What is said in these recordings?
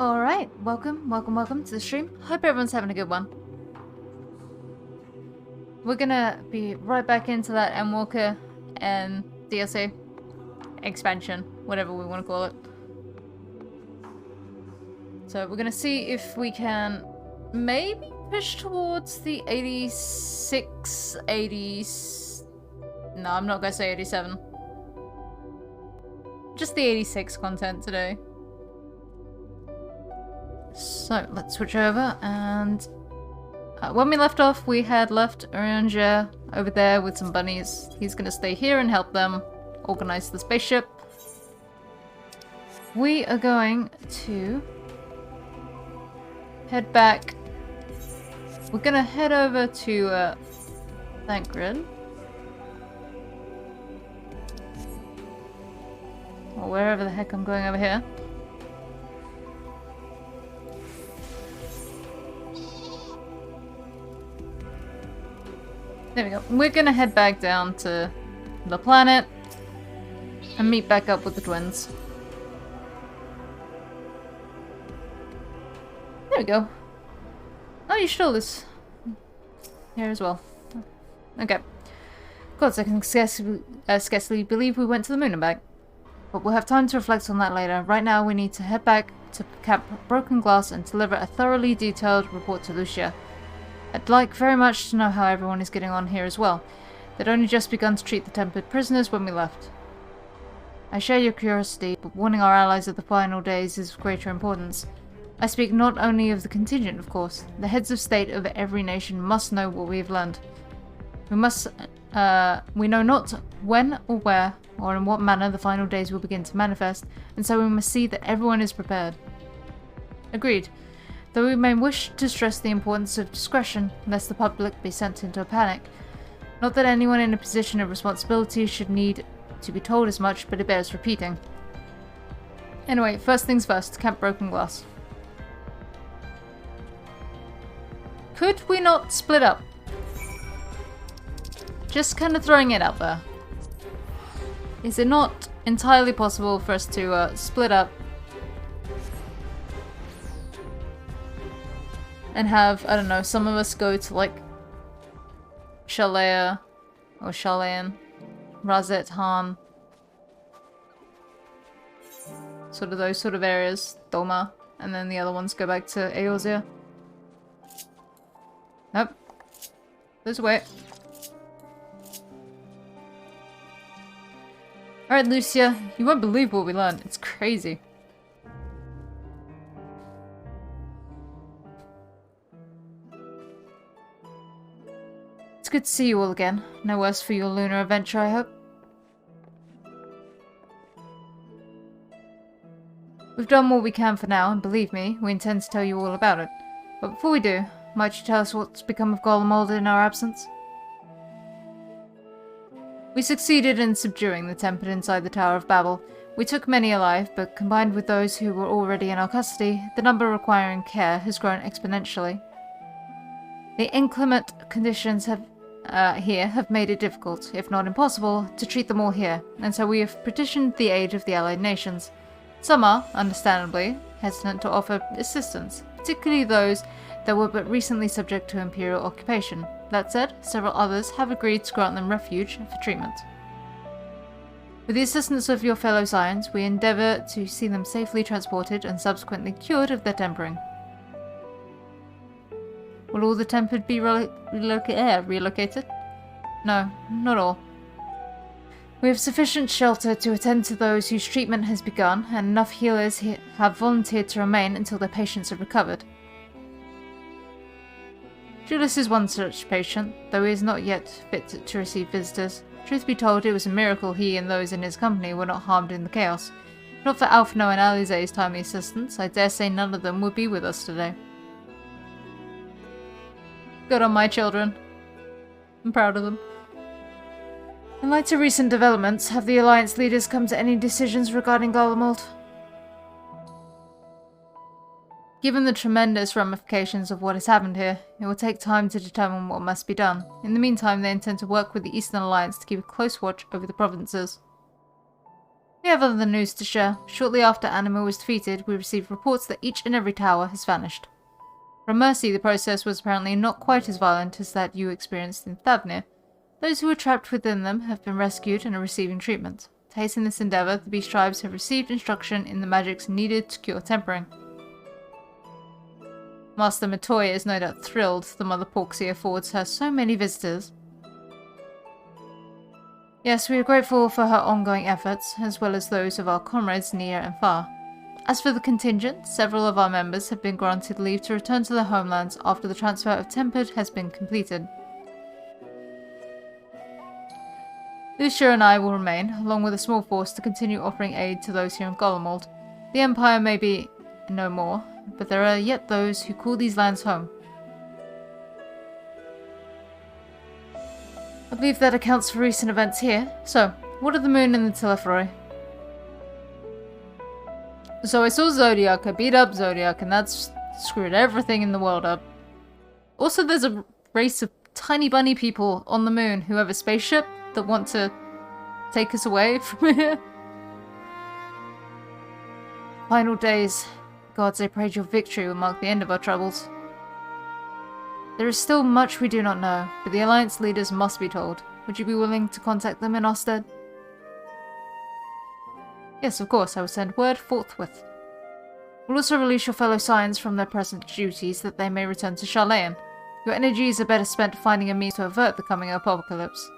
Alright, welcome to the stream. Hope everyone's having a good one. We're gonna be right back into that Endwalker and DLC expansion, whatever we want to call it. So we're gonna see if we can maybe push towards the 86, 80... No, I'm not gonna say 87. Just the 86 content today. So, let's switch over, and when we left off, we had left Ranger over there with some bunnies. He's gonna stay here and help them organize the spaceship. We are going to head back. We're gonna head over to Thankred. Or wherever the heck I'm going over here. There we go. We're gonna head back down to the planet and meet back up with the twins. There we go. Oh, you stole this here as well. Okay. God, I can scarcely believe we went to the moon and back. But we'll have time to reflect on that later. Right now, we need to head back to Camp Broken Glass and deliver a thoroughly detailed report to Lucia. I'd like very much to know how everyone is getting on here as well. They'd only just begun to treat the tempered prisoners when we left. I share your curiosity, but warning our allies of the final days is of greater importance. I speak not only of the contingent, of course. The heads of state of every nation must know what we have learned. We know not when or where or in what manner the final days will begin to manifest, and so we must see that everyone is prepared. Agreed. Though we may wish to stress the importance of discretion, lest the public be sent into a panic. Not that anyone in a position of responsibility should need to be told as much, but it bears repeating. Anyway, first things first, Camp Broken Glass. Could we not split up? Just kind of throwing it out there. Is it not entirely possible for us to split up and have, I don't know, some of us go to like Shalea or Shalayan, Razet Han, sort of those sort of areas, Doma, and then the other ones go back to Eorzea? Nope. This way. Alright, Lucia, you won't believe what we learned. It's crazy. It's good to see you all again. No worse for your lunar adventure, I hope. We've done what we can for now, and believe me, we intend to tell you all about it. But before we do, might you tell us what's become of Golemold in our absence? We succeeded in subduing the tempered inside the Tower of Babel. We took many alive, but combined with those who were already in our custody, the number requiring care has grown exponentially. The inclement conditions here have made it difficult, if not impossible, to treat them all here, and so we have petitioned the aid of the allied nations. Some are, understandably, hesitant to offer assistance, particularly those that were but recently subject to imperial occupation. That said, several others have agreed to grant them refuge for treatment. With the assistance of your fellow Scions, we endeavour to see them safely transported and subsequently cured of their tempering. Will all the tempered be relocated? No, not all. We have sufficient shelter to attend to those whose treatment has begun, and enough healers have volunteered to remain until their patients have recovered. Julius is one such patient, though he is not yet fit to receive visitors. Truth be told, it was a miracle he and those in his company were not harmed in the chaos. If not for Alphino and Alize's timely assistance, I dare say none of them would be with us today. Good on my children. I'm proud of them. In light of recent developments, have the Alliance leaders come to any decisions regarding Golemold? Given the tremendous ramifications of what has happened here, it will take time to determine what must be done. In the meantime, they intend to work with the Eastern Alliance to keep a close watch over the provinces. We have other news to share. Shortly after Anima was defeated, we received reports that each and every tower has vanished. From Mercy, the process was apparently not quite as violent as that you experienced in Thavnir. Those who were trapped within them have been rescued and are receiving treatment. To hasten this endeavour, the Beast Tribes have received instruction in the magics needed to cure tempering. Master Matoya is no doubt thrilled the Mother Porksea affords her so many visitors. Yes, we are grateful for her ongoing efforts, as well as those of our comrades near and far. As for the contingent, several of our members have been granted leave to return to their homelands after the transfer of Tempered has been completed. Lucia and I will remain, along with a small force, to continue offering aid to those here in Golemold. The Empire may be no more, but there are yet those who call these lands home. I believe that accounts for recent events here. So, what of the moon and the Telephroi? So I saw Zodiac, I beat up Zodiac, and that's screwed everything in the world up. Also, there's a race of tiny bunny people on the moon who have a spaceship that want to take us away from here. Final days. Gods, I prayed your victory will mark the end of our troubles. There is still much we do not know, but the Alliance leaders must be told. Would you be willing to contact them in our stead? Yes, of course, I will send word forthwith. We'll also release your fellow Scions from their present duties that they may return to Sharlayan. Your energies are better spent finding a means to avert the coming apocalypse.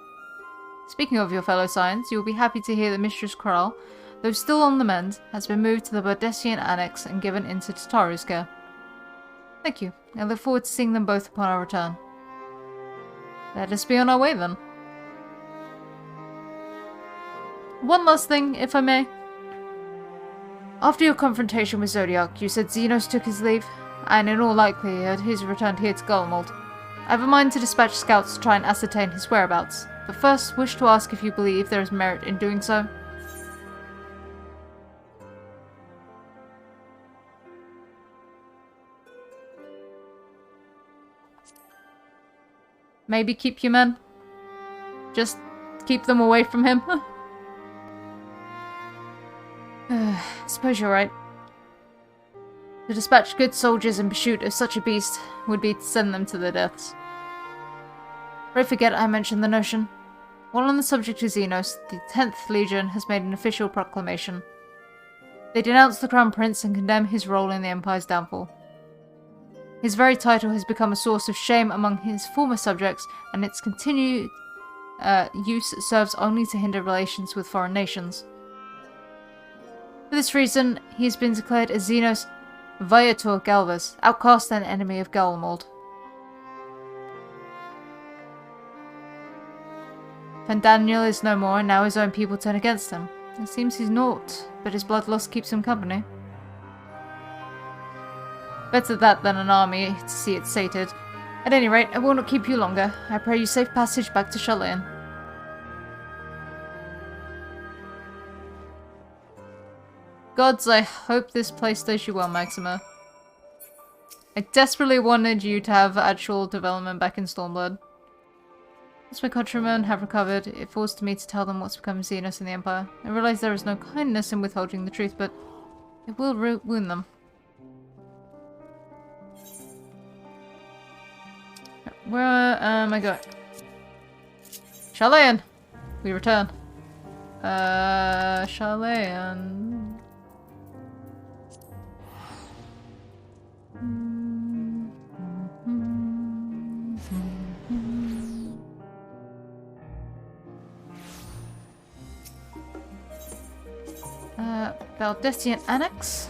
Speaking of your fellow Scions, you will be happy to hear that Mistress Kral, though still on the mend, has been moved to the Bardessian Annex and given into Tataru's care. Thank you. I look forward to seeing them both upon our return. Let us be on our way then. One last thing, if I may. After your confrontation with Zodiac, you said Xenos took his leave, and in all likelihood he's returned here to Golemold. I have a mind to dispatch scouts to try and ascertain his whereabouts, but first wish to ask if you believe there is merit in doing so. Maybe keep your men. Just keep them away from him. Suppose you're right. To dispatch good soldiers in pursuit of such a beast would be to send them to their deaths. Pray forget I mentioned the notion. While on the subject of Xenos, the 10th Legion has made an official proclamation. They denounce the Crown Prince and condemn his role in the Empire's downfall. His very title has become a source of shame among his former subjects, and its continued use serves only to hinder relations with foreign nations. For this reason, he has been declared a Xenos Viator Galvas, outcast and enemy of Golemold. Fandaniel is no more, and now his own people turn against him. It seems he's naught, but his bloodlust keeps him company. Better that than an army to see it sated. At any rate, I will not keep you longer. I pray you safe passage back to Sharlayan. Gods, I hope this place does you well, Maxima. I desperately wanted you to have actual development back in Stormblood. As my countrymen have recovered, it falls to me to tell them what's become of Xenos in the Empire. I realize there is no kindness in withholding the truth, but it will wound them. Where am I going? Sharlayan! We return. Sharlayan. Bardessian Annex?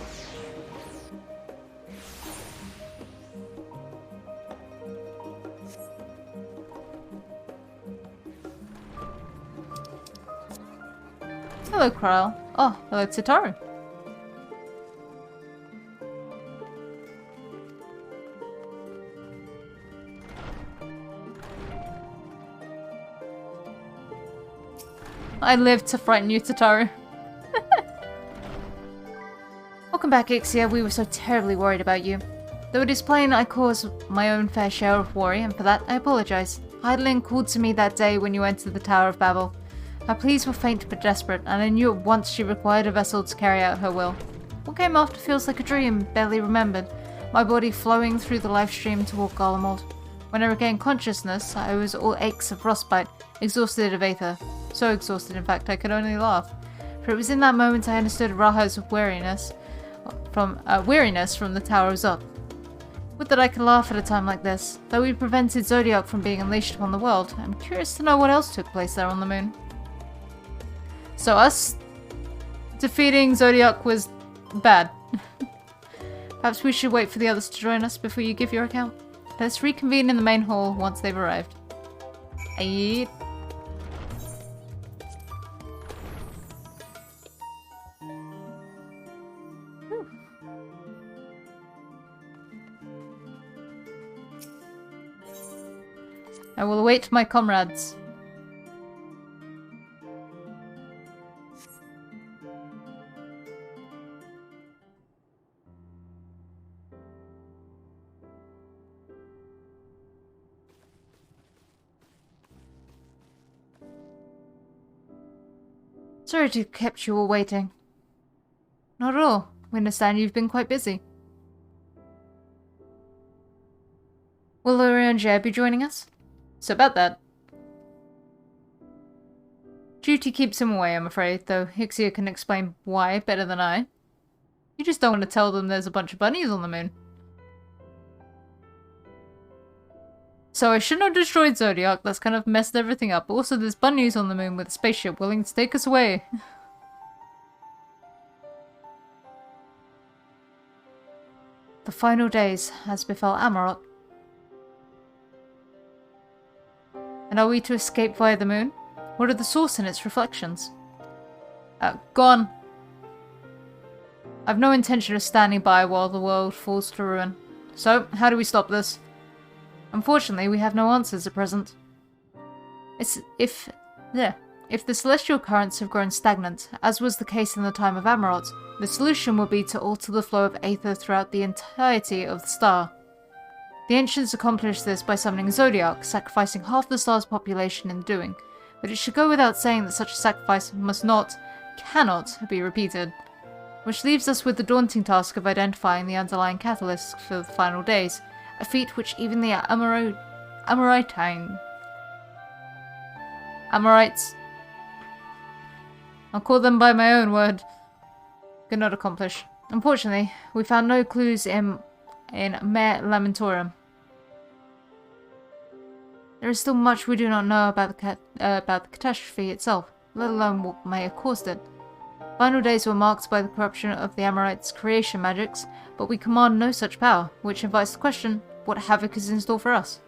Hello, Kral. Oh, hello, Tataru. I lived to frighten you, Tataru. Welcome back, XIV. We were so terribly worried about you. Though it is plain I caused my own fair share of worry, and for that I apologize. Hydaelyn called to me that day when you entered the Tower of Babel. Her pleas were faint but desperate, and I knew at once she required a vessel to carry out her will. What came after feels like a dream, barely remembered, my body flowing through the life stream toward Garlemald. When I regained consciousness, I was all aches of frostbite, exhausted of aether. So exhausted, in fact, I could only laugh. For it was in that moment I understood Raha's weariness from the Tower of Zot. Would that I could laugh at a time like this. Though we prevented Zodiac from being unleashed upon the world, I'm curious to know what else took place there on the moon. So us defeating Zodiac was bad. Perhaps we should wait for the others to join us before you give your account. Let's reconvene in the main hall once they've arrived. Aye. I will await my comrades. Sorry to have kept you all waiting. Not at all. We understand you've been quite busy. Will Laurie and Jer be joining us? So about that. Duty keeps him away, I'm afraid, though Ixia can explain why better than I. You just don't want to tell them there's a bunch of bunnies on the moon. So I shouldn't have destroyed Zodiac, that's kind of messed everything up. Also, there's bunnies on the moon with a spaceship willing to take us away. The final days, as befell Amarok. And are we to escape via the moon? What are the source and its reflections? Gone. I've no intention of standing by while the world falls to ruin. So, how do we stop this? Unfortunately, we have no answers at present. If the celestial currents have grown stagnant, as was the case in the time of Amarot, the solution will be to alter the flow of aether throughout the entirety of the star. The ancients accomplished this by summoning Zodiac, sacrificing half the star's population in doing, but it should go without saying that such a sacrifice cannot be repeated. Which leaves us with the daunting task of identifying the underlying catalysts for the final days, a feat which even the Amorites, I'll call them by my own word, could not accomplish. Unfortunately, we found no clues in Mare Lamentorum. There is still much we do not know about the catastrophe itself, let alone what may have caused it. Final days were marked by the corruption of the Amorites' creation magics, but we command no such power, which invites the question, what havoc is in store for us?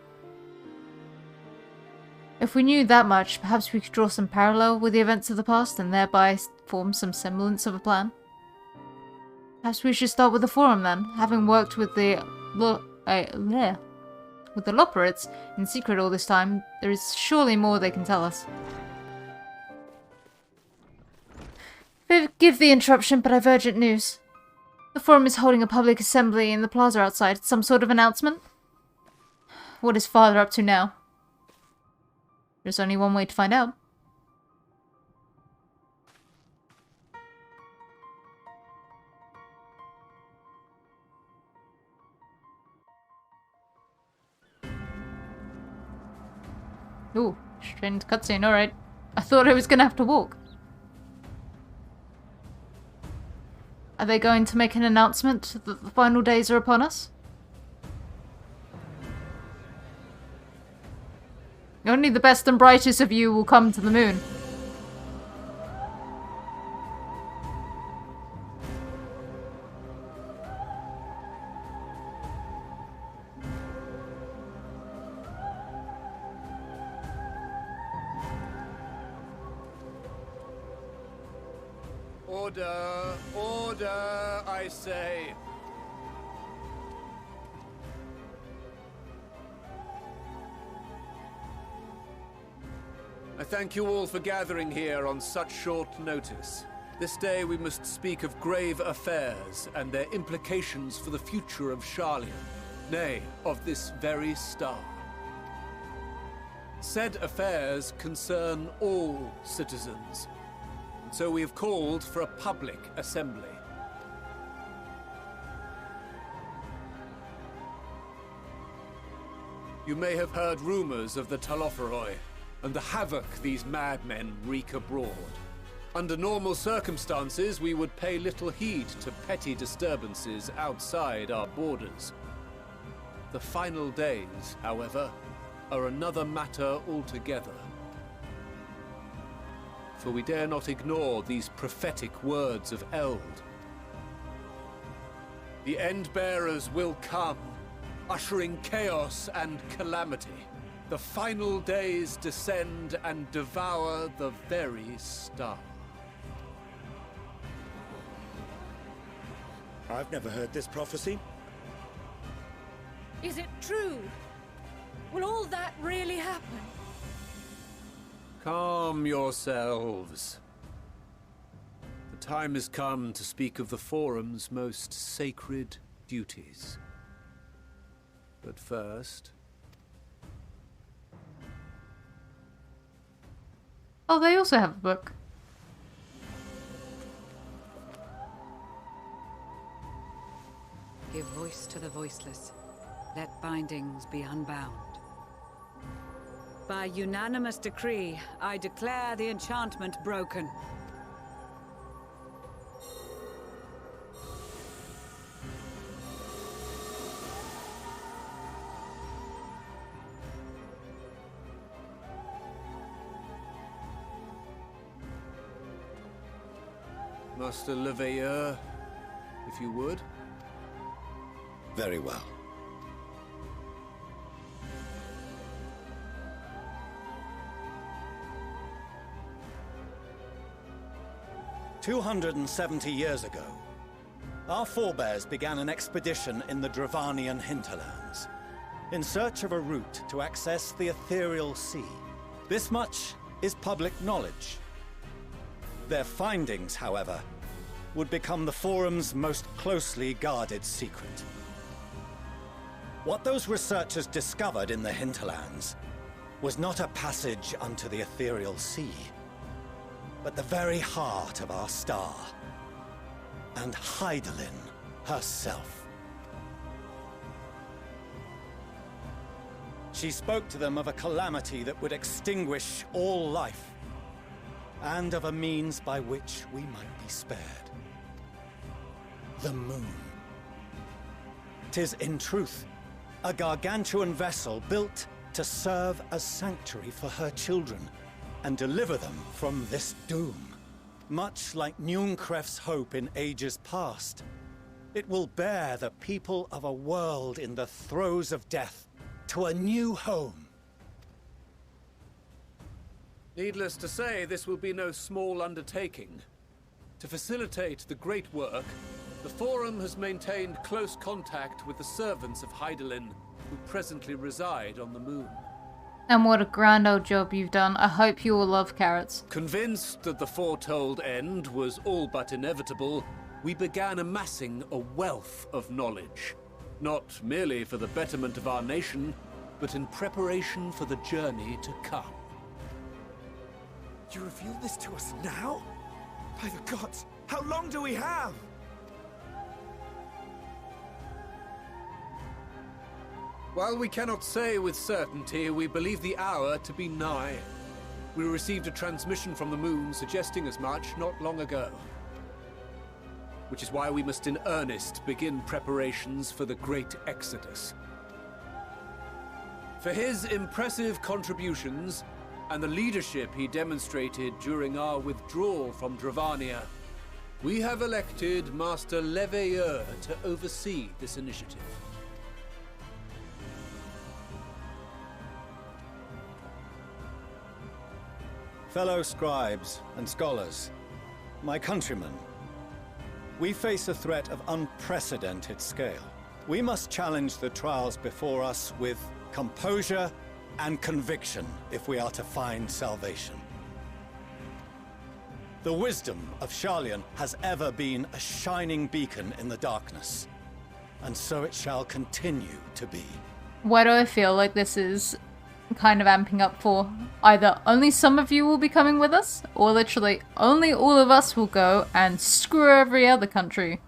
If we knew that much, perhaps we could draw some parallel with the events of the past and thereby form some semblance of a plan. Perhaps we should start with the Forum then, having worked with the Loperites in secret all this time, there is surely more they can tell us. Forgive the interruption, but I've urgent news. The Forum is holding a public assembly in the plaza outside. Some sort of announcement? What is Father up to now? There's only one way to find out. Ooh, straight into cutscene, alright. I thought I was gonna have to walk. Are they going to make an announcement that the final days are upon us? Only the best and brightest of you will come to the moon. Order! Order, I say! I thank you all for gathering here on such short notice. This day we must speak of grave affairs and their implications for the future of Sharlayan, nay, of this very star. Said affairs concern all citizens, and so we have called for a public assembly. You may have heard rumors of the Telophoroi and the havoc these madmen wreak abroad. Under normal circumstances, we would pay little heed to petty disturbances outside our borders. The final days, however, are another matter altogether. For we dare not ignore these prophetic words of Eld. The Endbearers will come, ushering chaos and calamity. The final days descend and devour the very star. I've never heard this prophecy. Is it true? Will all that really happen? Calm yourselves. The time has come to speak of the Forum's most sacred duties. But first... Oh, they also have a book. Give voice to the voiceless. Let bindings be unbound. By unanimous decree, I declare the enchantment broken. Master Leveilleur, if you would. Very well. "270 years ago, our forebears began an expedition in the Dravanian hinterlands, in search of a route to access the ethereal sea. This much is public knowledge. Their findings, however, would become the Forum's most closely guarded secret. What those researchers discovered in the hinterlands was not a passage unto the ethereal sea, but the very heart of our star, and Hydaelyn herself. She spoke to them of a calamity that would extinguish all life, and of a means by which we might be spared. The moon. 'Tis in truth a gargantuan vessel built to serve as sanctuary for her children and deliver them from this doom. Much like Nunkref's hope in ages past, it will bear the people of a world in the throes of death to a new home. Needless to say, this will be no small undertaking. To facilitate the great work, the Forum has maintained close contact with the servants of Hydaelyn, who presently reside on the moon. And what a grand old job you've done. I hope you all love carrots. Convinced that the foretold end was all but inevitable, we began amassing a wealth of knowledge. Not merely for the betterment of our nation, but in preparation for the journey to come. You reveal this to us now? By the gods, how long do we have? While we cannot say with certainty, we believe the hour to be nigh. We received a transmission from the moon suggesting as much not long ago. Which is why we must in earnest begin preparations for the great exodus. For his impressive contributions, and the leadership he demonstrated during our withdrawal from Dravania, we have elected Master Leveilleur to oversee this initiative. Fellow scribes and scholars, my countrymen, we face a threat of unprecedented scale. We must challenge the trials before us with composure and conviction if we are to find salvation. The wisdom of Sharlayan has ever been a shining beacon in the darkness, and so it shall continue to be. Why do I feel like this is kind of amping up for. Either only some of you will be coming with us, or literally only all of us will go and screw every other country.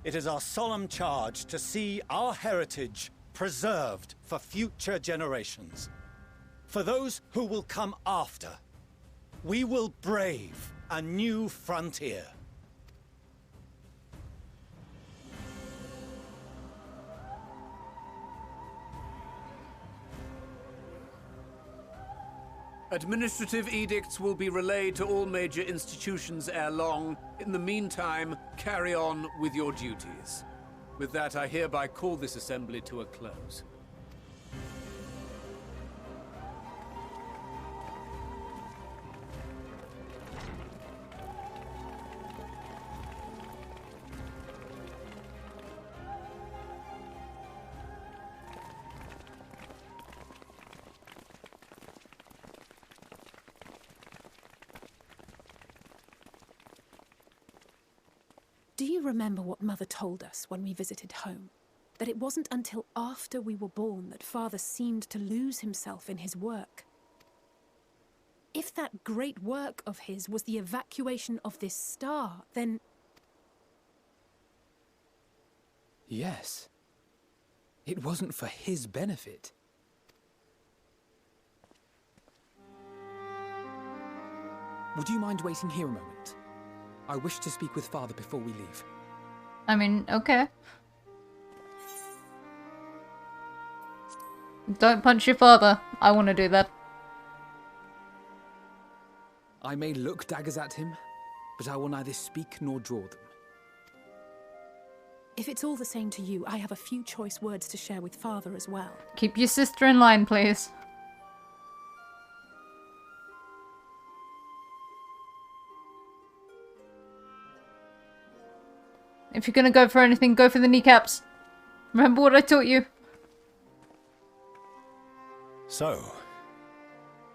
It is our solemn charge to see our heritage preserved for future generations. For those who will come after, we will brave a new frontier. Administrative edicts will be relayed to all major institutions ere long. In the meantime, carry on with your duties. With that, I hereby call this assembly to a close. Do you remember what Mother told us when we visited home? That it wasn't until after we were born that Father seemed to lose himself in his work. If that great work of his was the evacuation of this star, then... Yes. It wasn't for his benefit. Would you mind waiting here a moment? I wish to speak with Father before we leave. I mean, okay. Don't punch your father. I want to do that. I may look daggers at him, but I will neither speak nor draw them. If it's all the same to you, I have a few choice words to share with Father as well. Keep your sister in line, please. If you're gonna go for anything, go for the kneecaps. Remember what I taught you. So,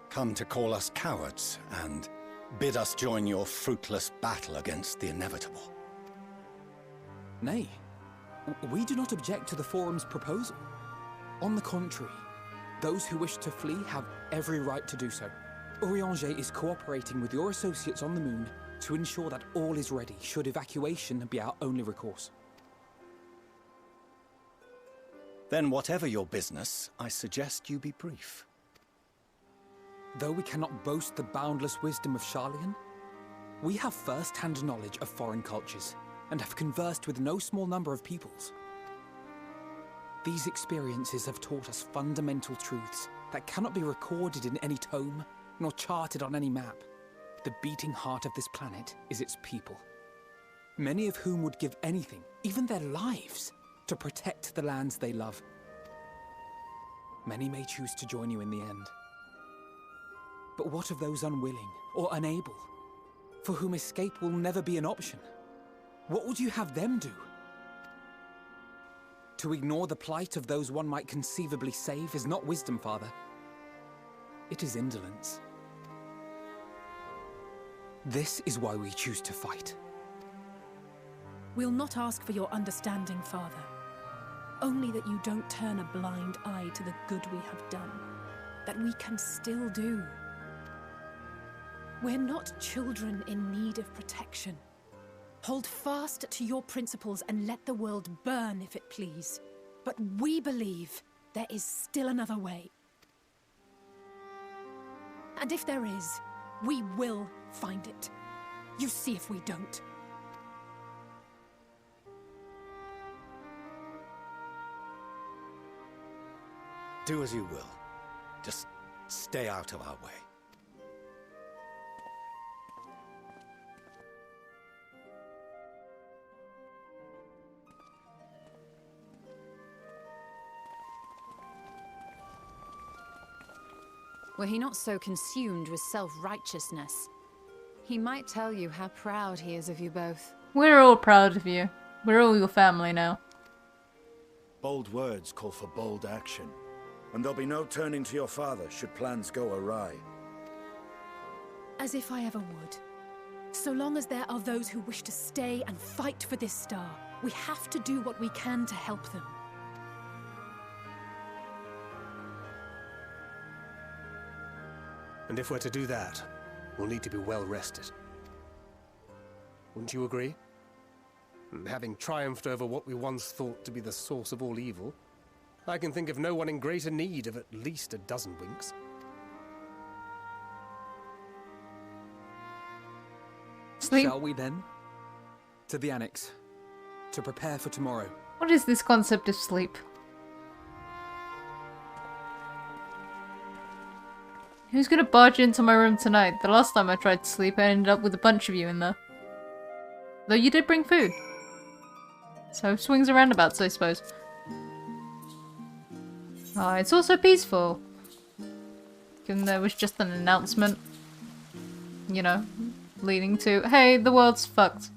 come to call us cowards and bid us join your fruitless battle against the inevitable. Nay, we do not object to the Forum's proposal. On the contrary, those who wish to flee have every right to do so. Urianger is cooperating with your associates on the moon to ensure that all is ready should evacuation be our only recourse. Then whatever your business, I suggest you be brief. Though we cannot boast the boundless wisdom of Charlian, we have first-hand knowledge of foreign cultures and have conversed with no small number of peoples. These experiences have taught us fundamental truths that cannot be recorded in any tome nor charted on any map. The beating heart of this planet is its people, many of whom would give anything, even their lives, to protect the lands they love. Many may choose to join you in the end. But what of those unwilling or unable, for whom escape will never be an option? What would you have them do? To ignore the plight of those one might conceivably save is not wisdom, Father. It is indolence. This is why we choose to fight. We'll not ask for your understanding, Father. Only that you don't turn a blind eye to the good we have done. That we can still do. We're not children in need of protection. Hold fast to your principles and let the world burn if it please. But we believe there is still another way. And if there is, we will find it. You see if we don't. Do as you will. Just stay out of our way. Were he not so consumed with self-righteousness, he might tell you how proud he is of you both. We're all proud of you. We're all your family now. Bold words call for bold action, and there'll be no turning to your father should plans go awry. As if I ever would. So long as there are those who wish to stay and fight for this star, we have to do what we can to help them. And if we're to do that, we'll need to be well rested. Wouldn't you agree? And having triumphed over what we once thought to be the source of all evil, I can think of no one in greater need of at least a dozen winks. Sleep? Shall we then? To the annex. To prepare for tomorrow. What is this concept of sleep? Who's gonna barge into my room tonight? The last time I tried to sleep, I ended up with a bunch of you in there. Though you did bring food. So swings and roundabouts, I suppose. Ah, it's also peaceful. Given there was just an announcement, you know, leading to, hey, the world's fucked.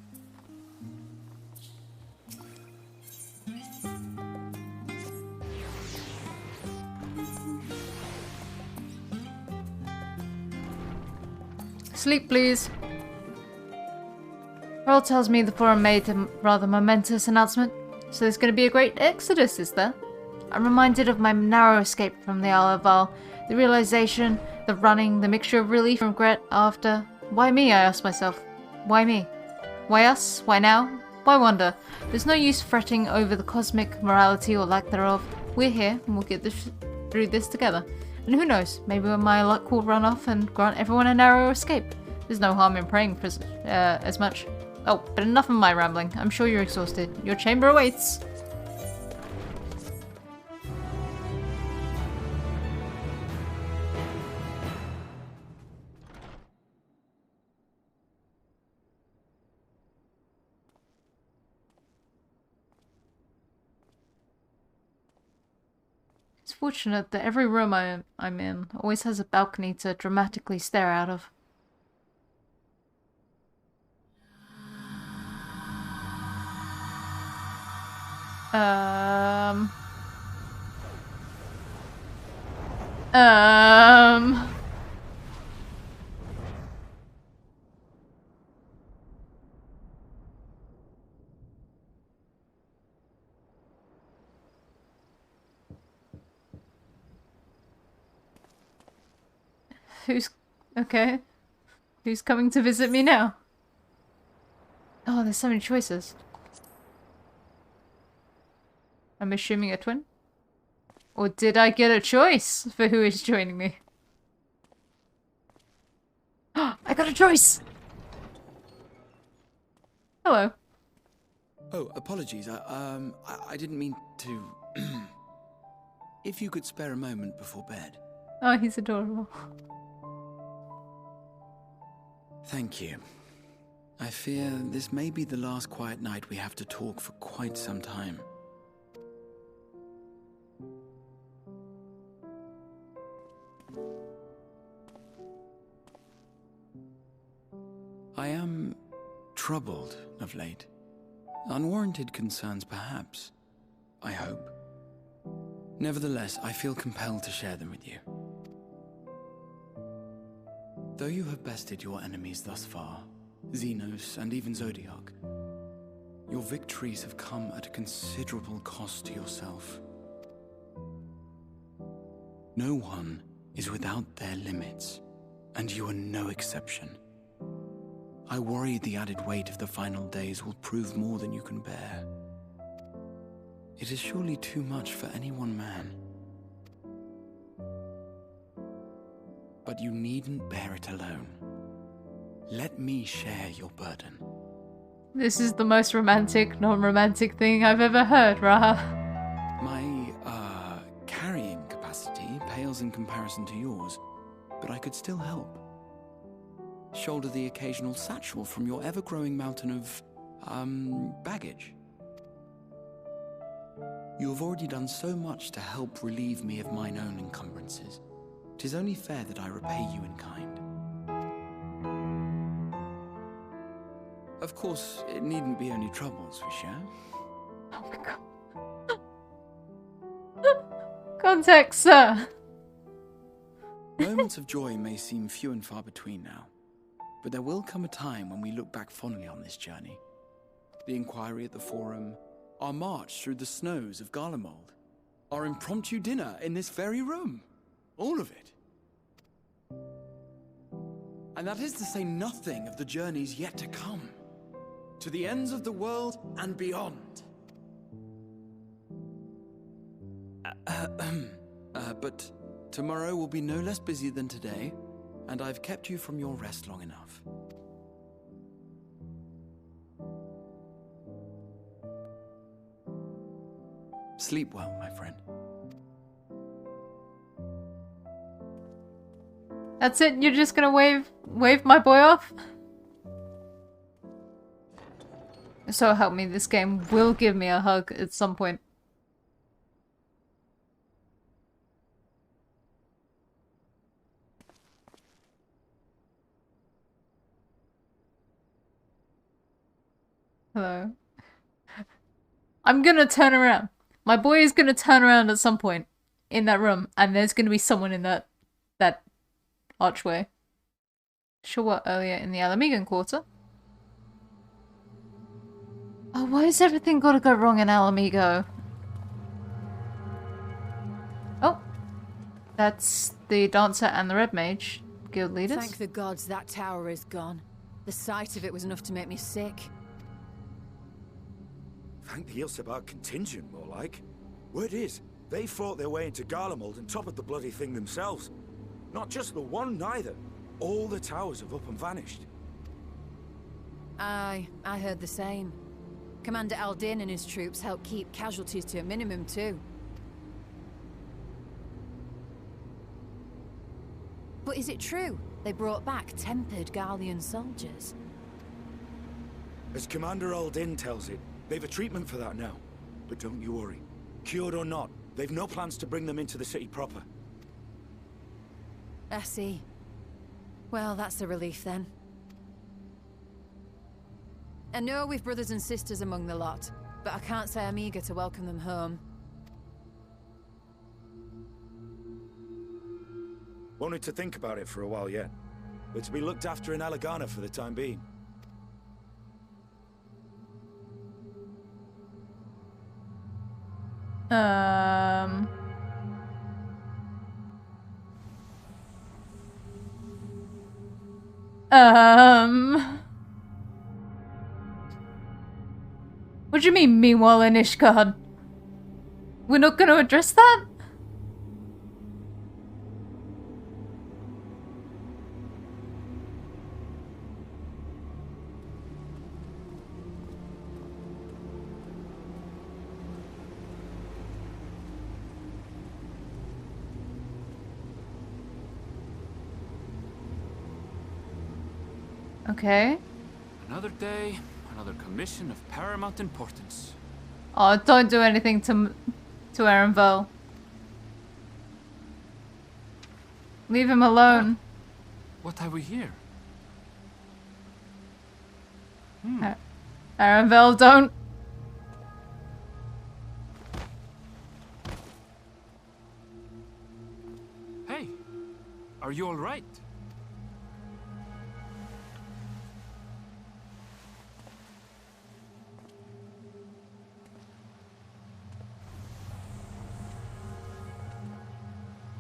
Sleep, please. Earl tells me the forum made a rather momentous announcement, so there's going to be a great exodus, is there? I'm reminded of my narrow escape from the Isle of Val, the realization, the running, the mixture of relief and regret after. Why me, I ask myself. Why me? Why us? Why now? Why wonder? There's no use fretting over the cosmic morality or lack thereof. We're here, and we'll get through this together. And who knows, maybe my luck will run off and grant everyone a narrow escape. There's no harm in praying for as much. Oh, but enough of my rambling. I'm sure you're exhausted. Your chamber awaits. It's fortunate that every room I'm in always has a balcony to dramatically stare out of. Okay. Who's coming to visit me now? Oh, there's so many choices. I'm assuming a twin? Or did I get a choice for who is joining me? I got a choice! Hello. Oh, apologies. I didn't mean to... If you could spare a moment before bed. Oh, he's adorable. Thank you. I fear this may be the last quiet night we have to talk for quite some time. I am troubled of late. Unwarranted concerns, perhaps. I hope. Nevertheless, I feel compelled to share them with you. Though you have bested your enemies thus far, Xenos and even Zodiac, your victories have come at a considerable cost to yourself. No one is without their limits, and you are no exception. I worry the added weight of the final days will prove more than you can bear. It is surely too much for any one man. But you needn't bear it alone. Let me share your burden. This is the most romantic, non-romantic thing I've ever heard, Raha. My, carrying capacity pales in comparison to yours, but I could still help. Shoulder the occasional satchel from your ever-growing mountain of, baggage. You have already done so much to help relieve me of mine own encumbrances. 'Tis only fair that I repay you in kind. Of course, it needn't be only troubles we share. Oh my god. Context, sir. Moments of joy may seem few and far between now, but there will come a time when we look back fondly on this journey. The inquiry at the Forum, our march through the snows of Garlemald, our impromptu dinner in this very room. All of it. And that is to say nothing of the journeys yet to come. To the ends of the world and beyond. But tomorrow will be no less busy than today, and I've kept you from your rest long enough. Sleep well, my friend. That's it? You're just gonna wave my boy off? So help me, this game will give me a hug at some point. Hello. I'm gonna turn around. My boy is gonna turn around at some point in that room, and there's gonna be someone in that archway. Sure, what, earlier in the Alamegan Quarter? Oh, why has everything gotta go wrong in Alamigo? Oh. That's the Dancer and the Red Mage guild leaders. Thank the gods that tower is gone. The sight of it was enough to make me sick. Thank the Ilsebar contingent, more like. Word is, they fought their way into Garlemald and toppled the bloody thing themselves. Not just the one, neither. All the towers have up and vanished. Aye, I heard the same. Commander Aldin and his troops helped keep casualties to a minimum, too. But is it true they brought back tempered Garlean soldiers? As Commander Aldin tells it, they've a treatment for that now. But don't you worry. Cured or not, they've no plans to bring them into the city proper. I see. Well, that's a relief then. I know we've brothers and sisters among the lot, but I can't say I'm eager to welcome them home. Wanted to think about it for a while yet. But to be looked after in Alagana for the time being. What do you mean, meanwhile in Ishgard? We're not gonna address that? Okay. Another day, another commission of paramount importance. Oh, don't do anything to Erenvel. Leave him alone. What have we here? Erenvel, don't. Hey, are you all right?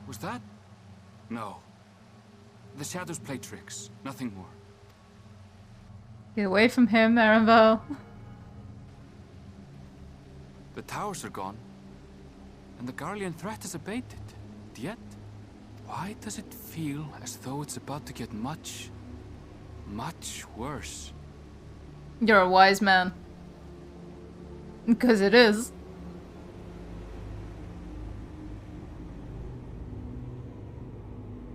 Was that? No. The shadows play tricks, nothing more. Get away from him, Erenvel. The towers are gone, and the Garlean threat is abated. Yet, why does it feel as though it's about to get much, much worse? You're a wise man. Because it is.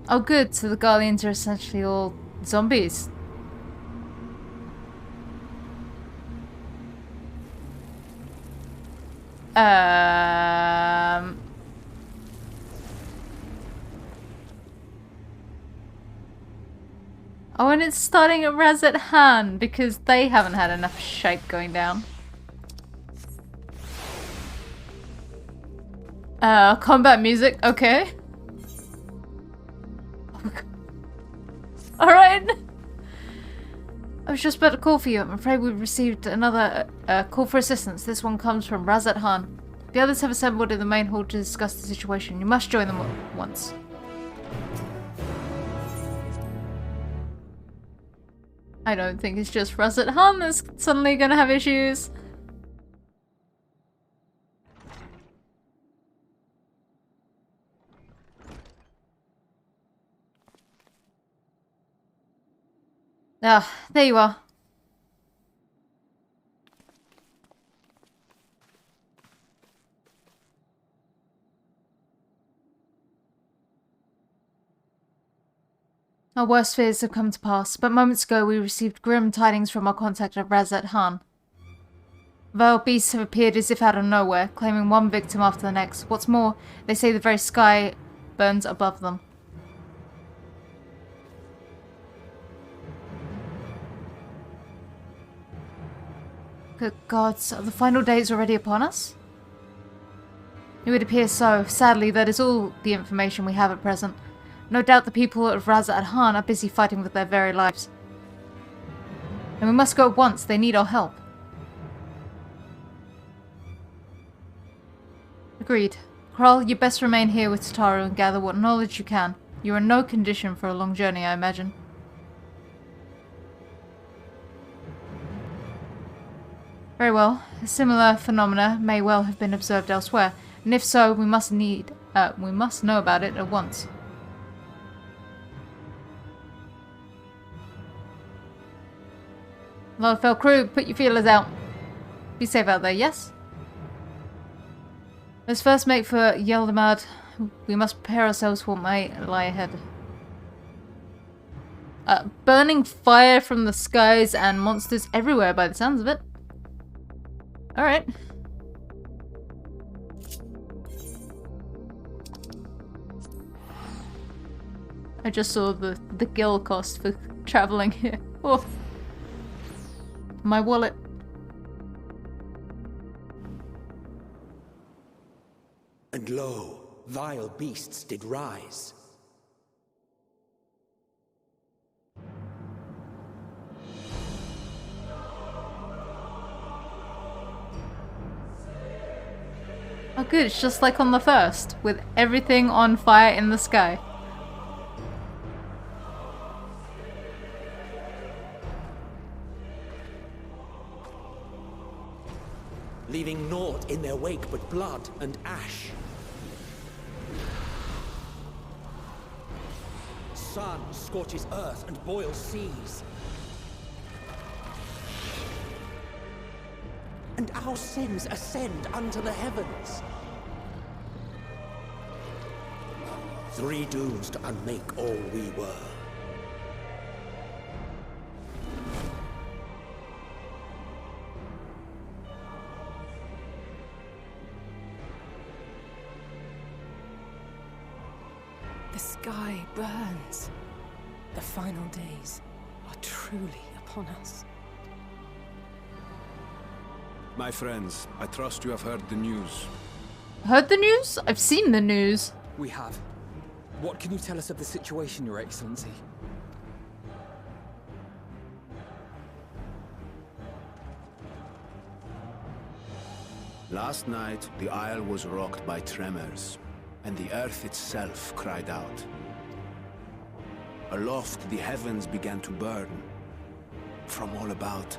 Oh good, so the Garleans are essentially all zombies. Oh, and it's starting at Razet Han because they haven't had enough shape going down. Combat music, okay. Alright. I was just about to call for you. I'm afraid we've received another call for assistance. This one comes from Razet Han. The others have assembled in the main hall to discuss the situation. You must join them once. I don't think it's just Razat Han that's suddenly gonna have issues. Ah, there you are. Our worst fears have come to pass, but moments ago we received grim tidings from our contact at Razat Han. Vile beasts have appeared as if out of nowhere, claiming one victim after the next. What's more, they say the very sky burns above them. Good gods, are the final days already upon us? It would appear so. Sadly, that is all the information we have at present. No doubt the people of Razat Han are busy fighting with their very lives. And we must go at once. They need our help. Agreed. Kral, you best remain here with Tataru and gather what knowledge you can. You are in no condition for a long journey, I imagine. Very well. A similar phenomena may well have been observed elsewhere, and if so, we must know about it at once. Lodfell crew, put your feelers out. Be safe out there, yes? Let's first make for Yeldamad. We must prepare ourselves for what might lie ahead. Burning fire from the skies and monsters everywhere by the sounds of it. Alright. I just saw the gil cost for traveling here. Oh. My wallet. And lo, vile beasts did rise. Oh good, it's just like on the first, with everything on fire in the sky. Leaving naught in their wake but blood and ash. Sun scorches earth and boils seas. And our sins ascend unto the heavens. 3 dooms to unmake all we were. The sky burns. The final days are truly upon us. My friends, I trust you have heard the news. Heard the news? I've seen the news. We have. What can you tell us of the situation, Your Excellency? Last night, the isle was rocked by tremors, and the earth itself cried out. Aloft, the heavens began to burn. From all about,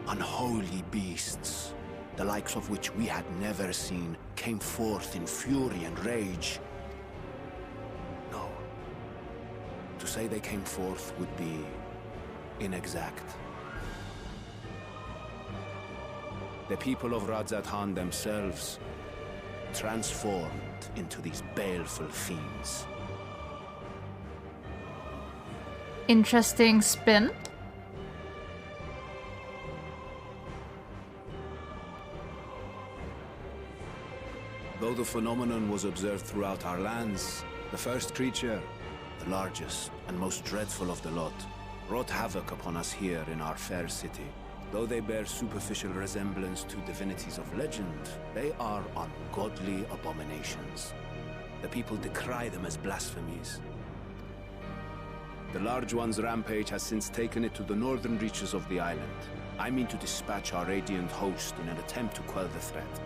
unholy beasts, the likes of which we had never seen, came forth in fury and rage. No. To say they came forth would be inexact. The people of Razat Han themselves transformed into these baleful fiends. Interesting spin. Though the phenomenon was observed throughout our lands, the first creature, the largest and most dreadful of the lot, wrought havoc upon us here in our fair city. Though they bear superficial resemblance to divinities of legend, they are ungodly abominations. The people decry them as blasphemies. The large one's rampage has since taken it to the northern reaches of the island. I mean to dispatch our radiant host in an attempt to quell the threat.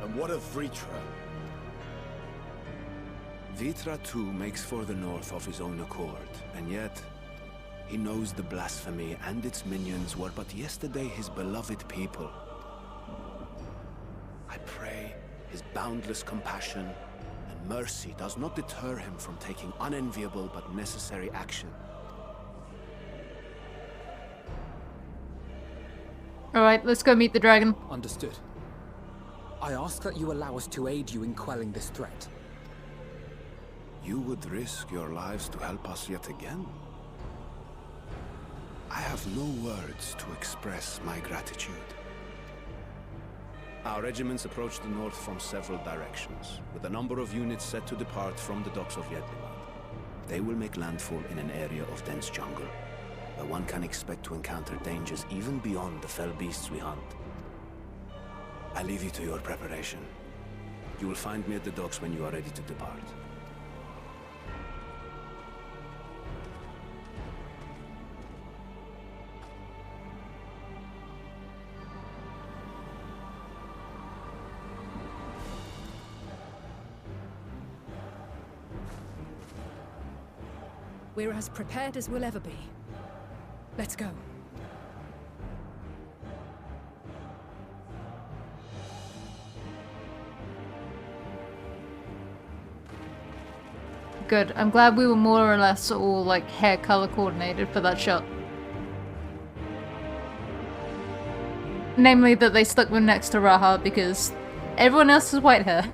And what of Vritra? Vitra too makes for the north of his own accord, and yet He knows the blasphemy and its minions were but yesterday his beloved people. I pray his boundless compassion and mercy does not deter him from taking unenviable but necessary action. Alright, let's go meet the dragon. Understood. I ask that you allow us to aid you in quelling this threat. You would risk your lives to help us yet again? I have no words to express my gratitude. Our regiments approach the north from several directions, with a number of units set to depart from the docks of Yedlimat. They will make landfall in an area of dense jungle, where one can expect to encounter dangers even beyond the fell beasts we hunt. I leave you to your preparation. You will find me at the docks when you are ready to depart. We're as prepared as we'll ever be. Let's go. Good. I'm glad we were more or less all like hair color coordinated for that shot. Namely that they stuck them next to Raha because everyone else has white hair.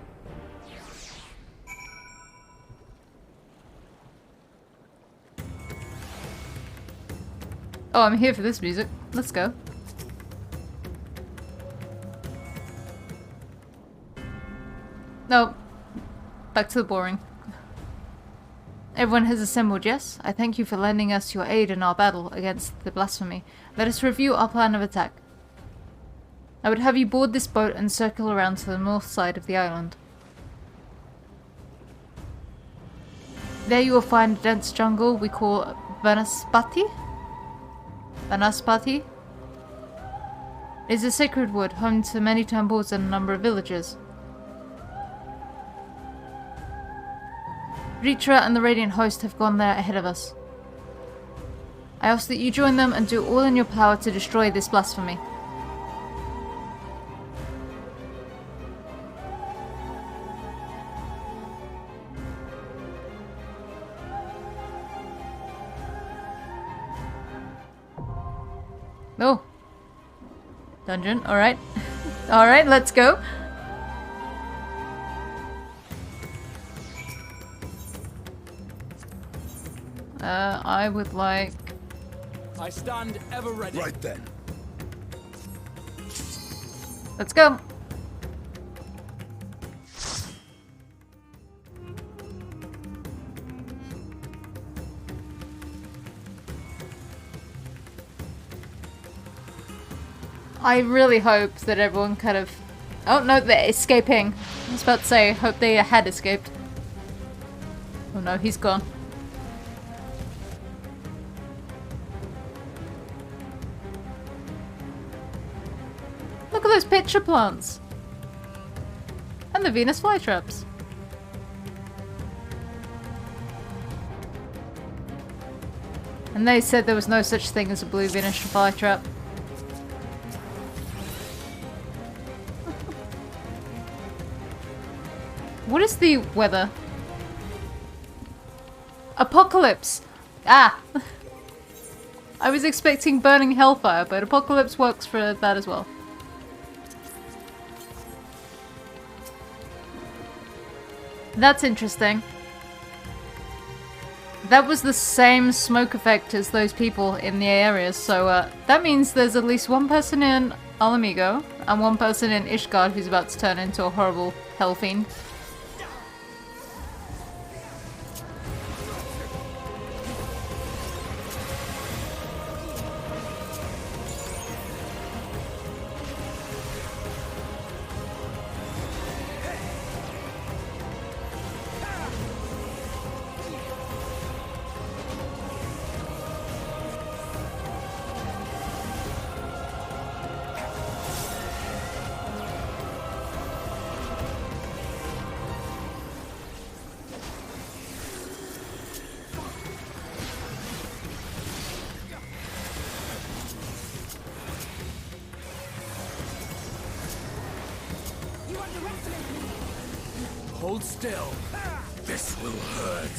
Oh, I'm here for this music. Let's go. No. Back to the boring. Everyone has assembled, yes? I thank you for lending us your aid in our battle against the blasphemy. Let us review our plan of attack. I would have you board this boat and circle around to the north side of the island. There you will find a dense jungle we call Vanaspati. Vanaspati is a sacred wood home to many temples and a number of villages. Ritra and the Radiant Host have gone there ahead of us. I ask that you join them and do all in your power to destroy this blasphemy. Oh. Dungeon, alright. Alright, let's go. I would like... I stand ever ready. Right then. Let's go. I really hope that everyone kind of... Oh no, they're escaping. I was about to say, hope they had escaped. Oh no, he's gone. Look at those pitcher plants! And the Venus flytraps. And they said there was no such thing as a blue Venus flytrap. What is the weather? Apocalypse! Ah! I was expecting burning hellfire, but apocalypse works for that as well. That's interesting. That was the same smoke effect as those people in the areas, so that means there's at least one person in Alamigo and one person in Ishgard who's about to turn into a horrible hell fiend. Hold still. This will hurt.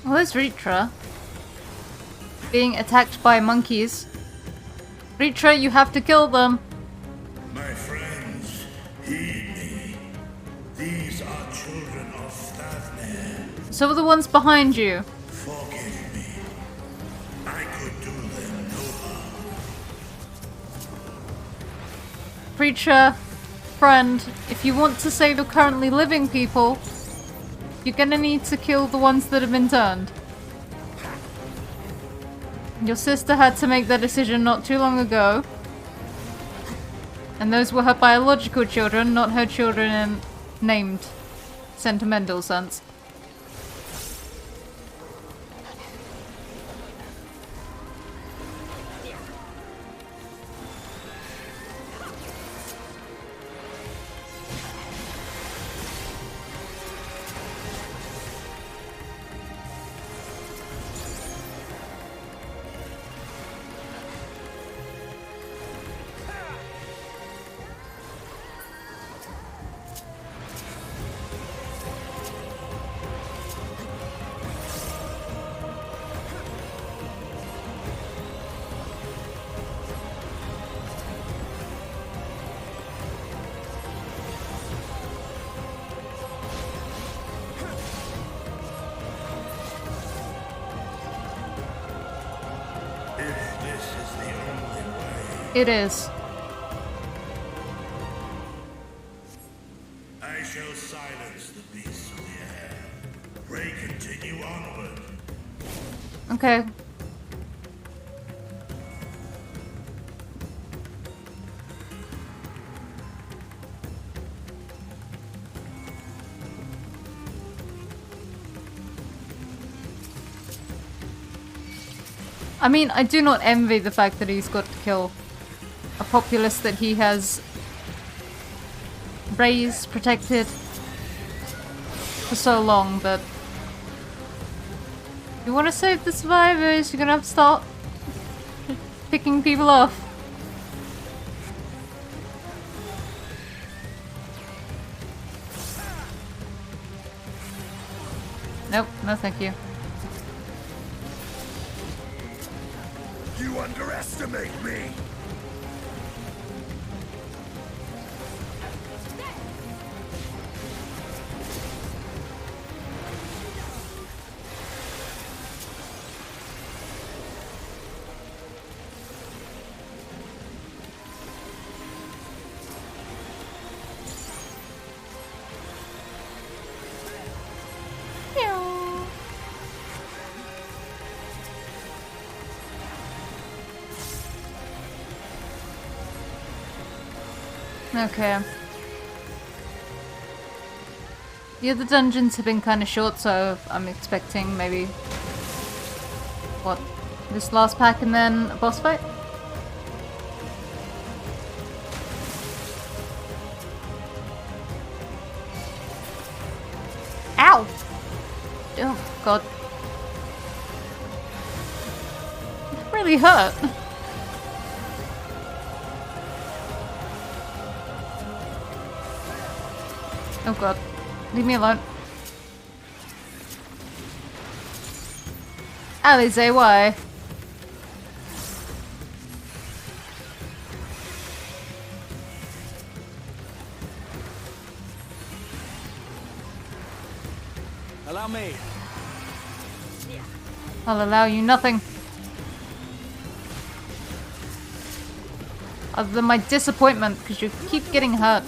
Well, there's Ritra. Being attacked by monkeys. Ritra, you have to kill them. My friends, heed me. These are children of Stavner. So are the ones behind you. Forgive me. I could do them no harm. Preacher, friend, if you want to save your currently living people, you're gonna need to kill the ones that have been turned. Your sister had to make that decision not too long ago. And those were her biological children, not her children in named sentimental sense. It is. I shall silence the beasts of the air. Pray continue onward. Okay. I mean, I do not envy the fact that he's got to kill a populace that he has raised, protected for so long, but if you want to save the survivors, you're gonna have to start picking people off. Nope, no thank you. You underestimate me! Okay. The other dungeons have been kind of short, so I'm expecting maybe, what, this last pack and then a boss fight? Ow! Oh, God. It really hurt. Oh God, leave me alone. Alize, why? Allow me. I'll allow you nothing. Other than my disappointment, because you keep getting hurt.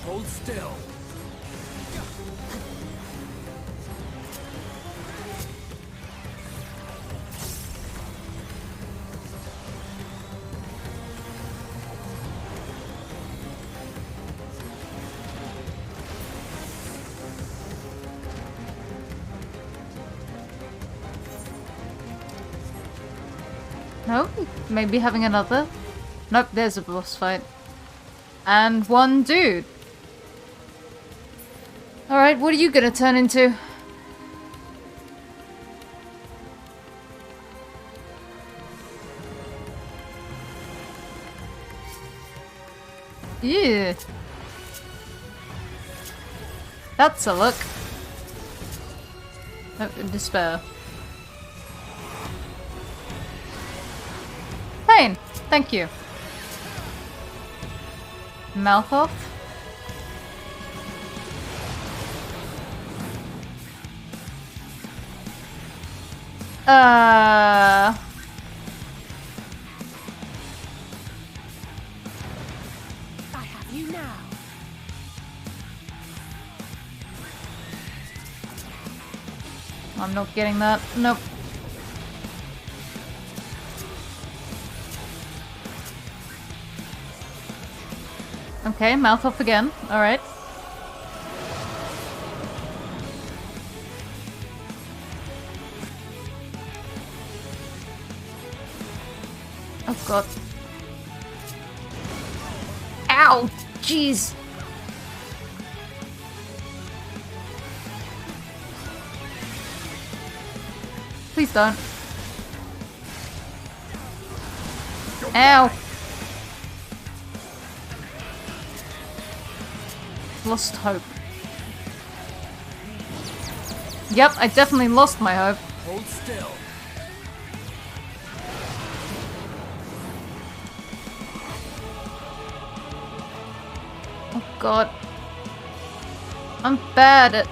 Hold still. No? Maybe having another Nope, there's a boss fight. And one dude. Alright, what are you gonna turn into? Yeah. That's a look. Oh, despair. Pain! Thank you. Mouth off? I have you now. I'm not getting that. Nope. Okay, mouth off again. Alright. Oh god. Ow! Jeez! Please don't. Ow! Lost hope. Yep, I definitely lost my hope. Hold still. Oh god. I'm bad at...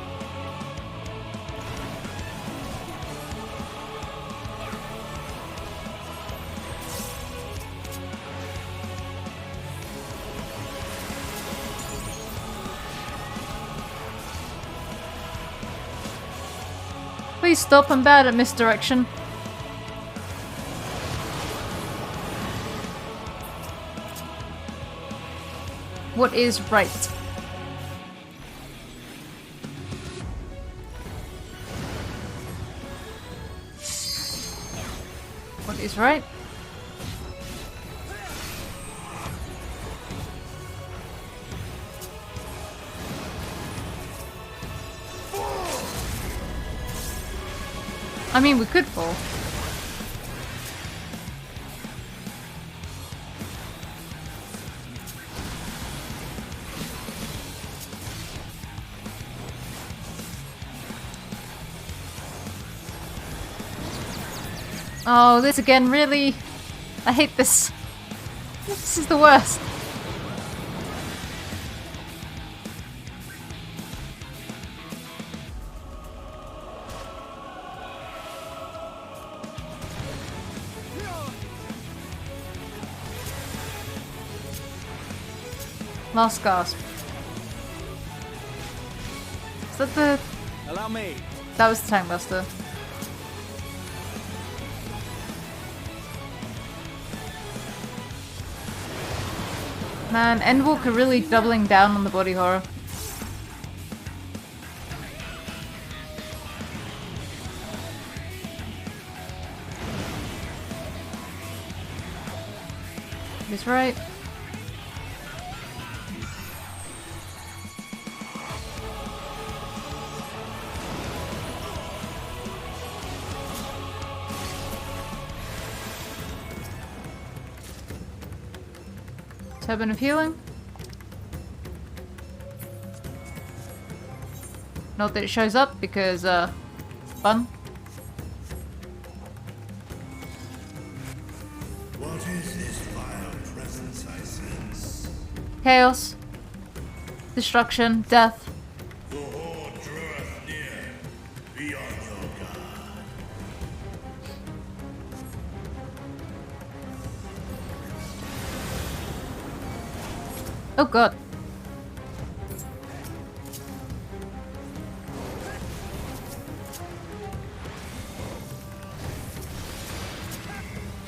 Please stop, I'm bad at misdirection. What is right? What is right? I mean, we could fall. Oh, this again, really? I hate this. This is the worst. Last gasp. Is that the... Allow me. That was the Tank Buster. Man, Endwalker really doubling down on the body horror. He's right. Turban of healing. Not that it shows up because, fun. What is this vile presence I sense? Chaos. Destruction. Death. The horde draweth near. Be on your guard. Oh god.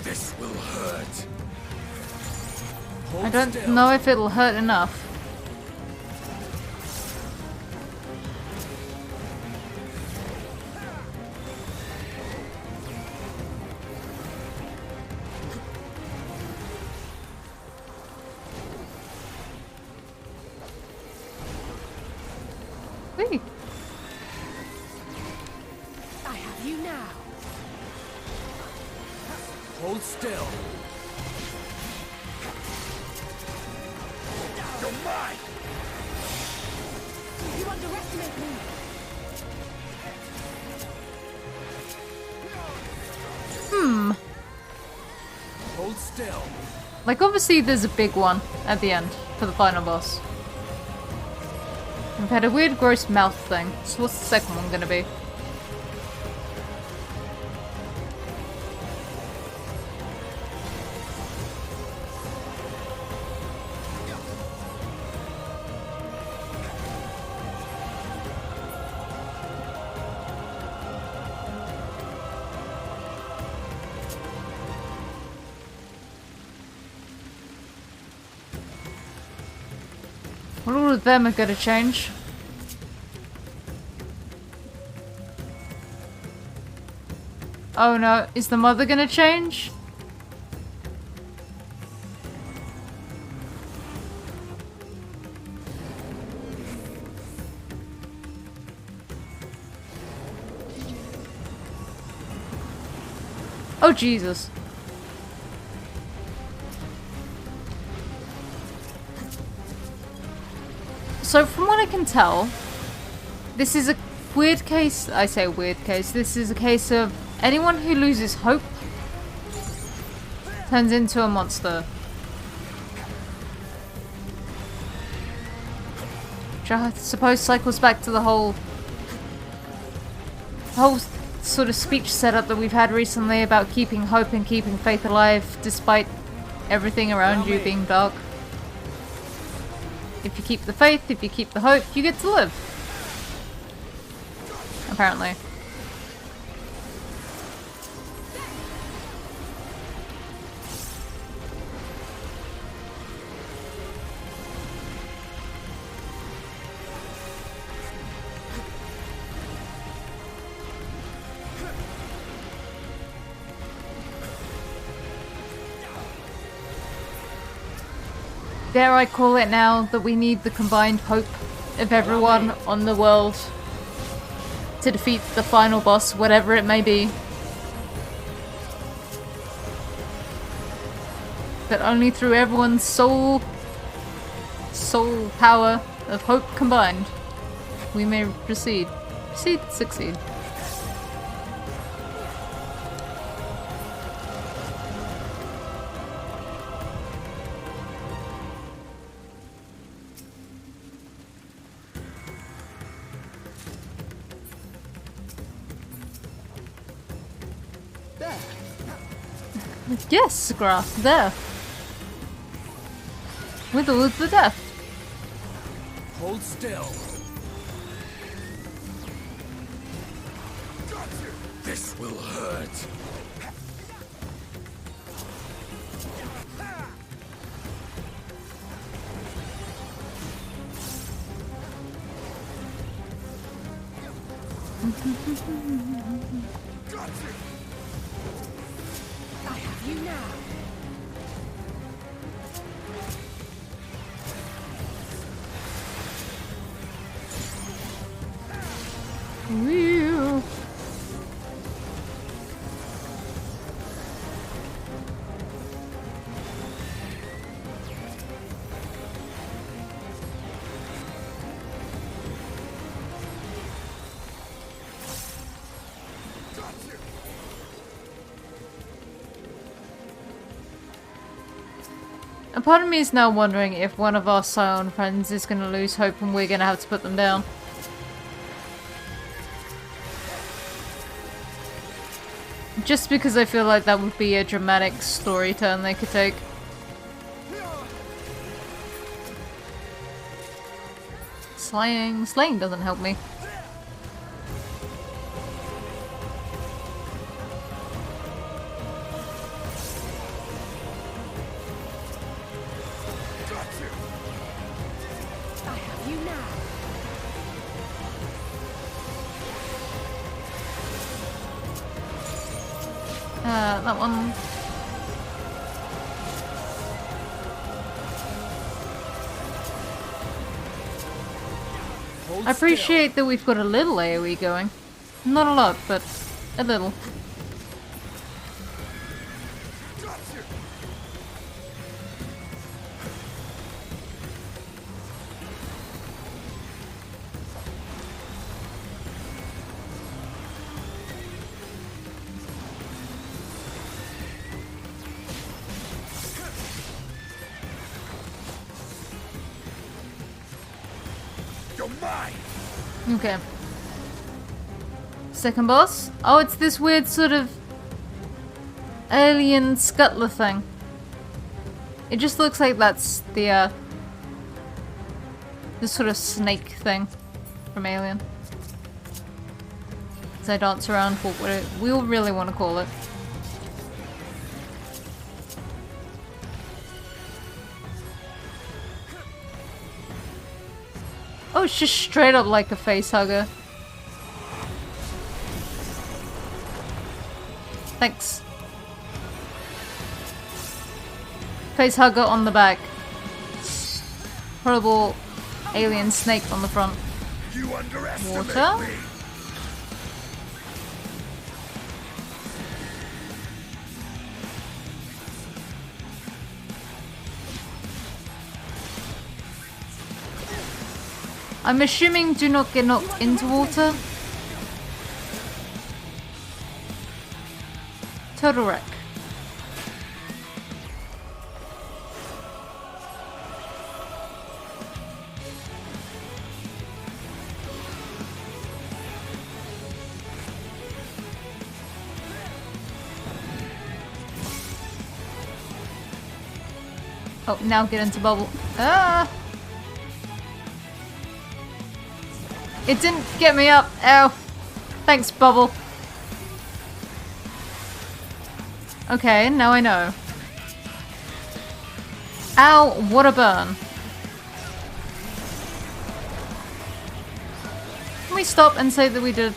This will hurt. I don't know if it'll hurt enough. still. You're mine! You underestimate me! Hold still. Like, obviously there's a big one at the end for the final boss. We've had a weird gross mouth thing, so what's the second one gonna be? Well, all of them are gonna change. Oh no, is the mother gonna change? Oh Jesus. So from what I can tell, this is a weird case. I say weird case. This is a case of anyone who loses hope turns into a monster. Which I suppose cycles back to the whole sort of speech setup that we've had recently about keeping hope and keeping faith alive despite everything around you being dark. If you keep the faith, if you keep the hope, you get to live. Apparently. Dare I call it now that we need the combined hope of everyone on the world to defeat the final boss, whatever it may be. That only through everyone's soul power of hope combined, we may succeed. Yes, Graf, there. With all of the death. Hold still. This will hurt. I have you now. Woo. A part of me is now wondering if one of our Scion friends is going to lose hope and we're going to have to put them down. Just because I feel like that would be a dramatic story turn they could take. Slaying doesn't help me. I have you now. That one. I appreciate that we've got a little AoE going. Not a lot, but a little. You're mine! Okay. Second boss? Oh, it's this weird sort of alien scuttler thing. It just looks like that's the sort of snake thing from Alien. As I dance around for what we'll really want to call it. Oh, it's just straight up like a face hugger. Thanks. Face hugger on the back. Horrible alien snake on the front. You underestimate Water? me! I'm assuming do not get knocked into water. Total wreck. Oh, now get into bubble. Ah! It didn't get me up. Ow. Thanks, bubble. Okay, now I know. Ow, what a burn. Can we stop and say that we did?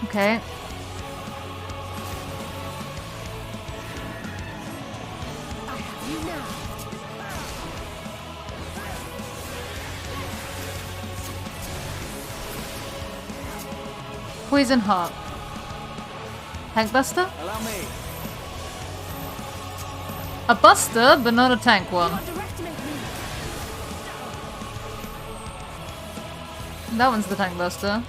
Okay. Poison heart. Tank buster? Allow me. A buster, but not a tank one. That one's the tank buster.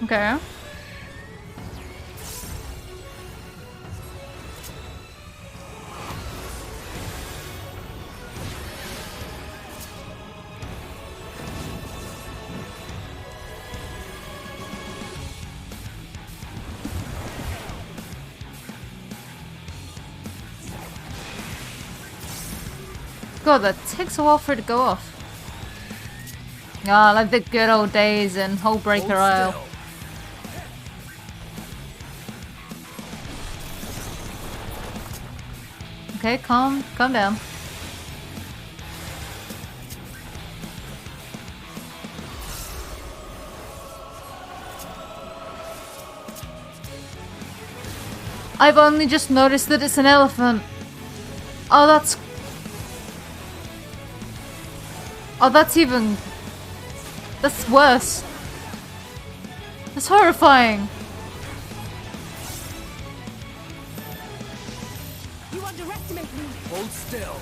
Okay. God, that takes a while for it to go off. Ah, like the good old days in Hullbreaker Isle. Okay, calm down. I've only just noticed that it's an elephant. Oh, that's even... That's worse. That's horrifying. You underestimate me. Hold still.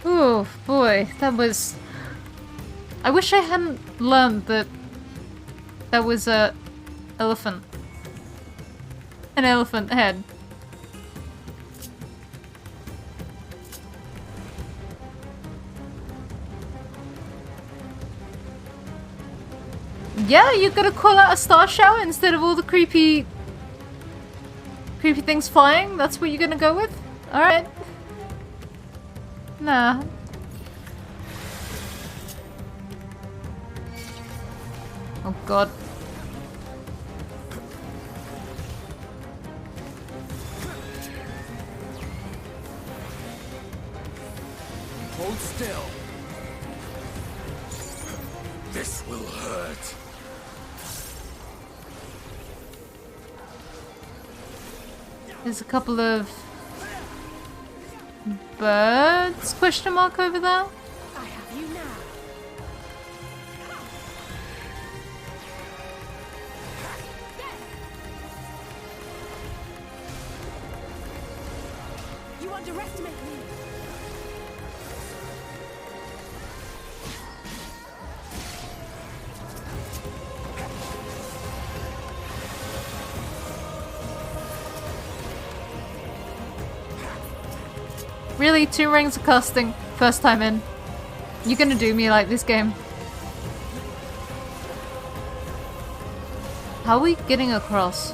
Oh boy, that was... I wish I hadn't learned that that was a elephant. An elephant head. Yeah, you gotta call out a star shower instead of all the creepy things flying? That's what you're gonna go with? Alright. Nah. Oh god. Hold still. This will hurt. There's a couple of birds, question mark, over there. I have you now. You underestimate me. Really? 2 rings of casting? First time in. You're gonna do me like this game. How are we getting across?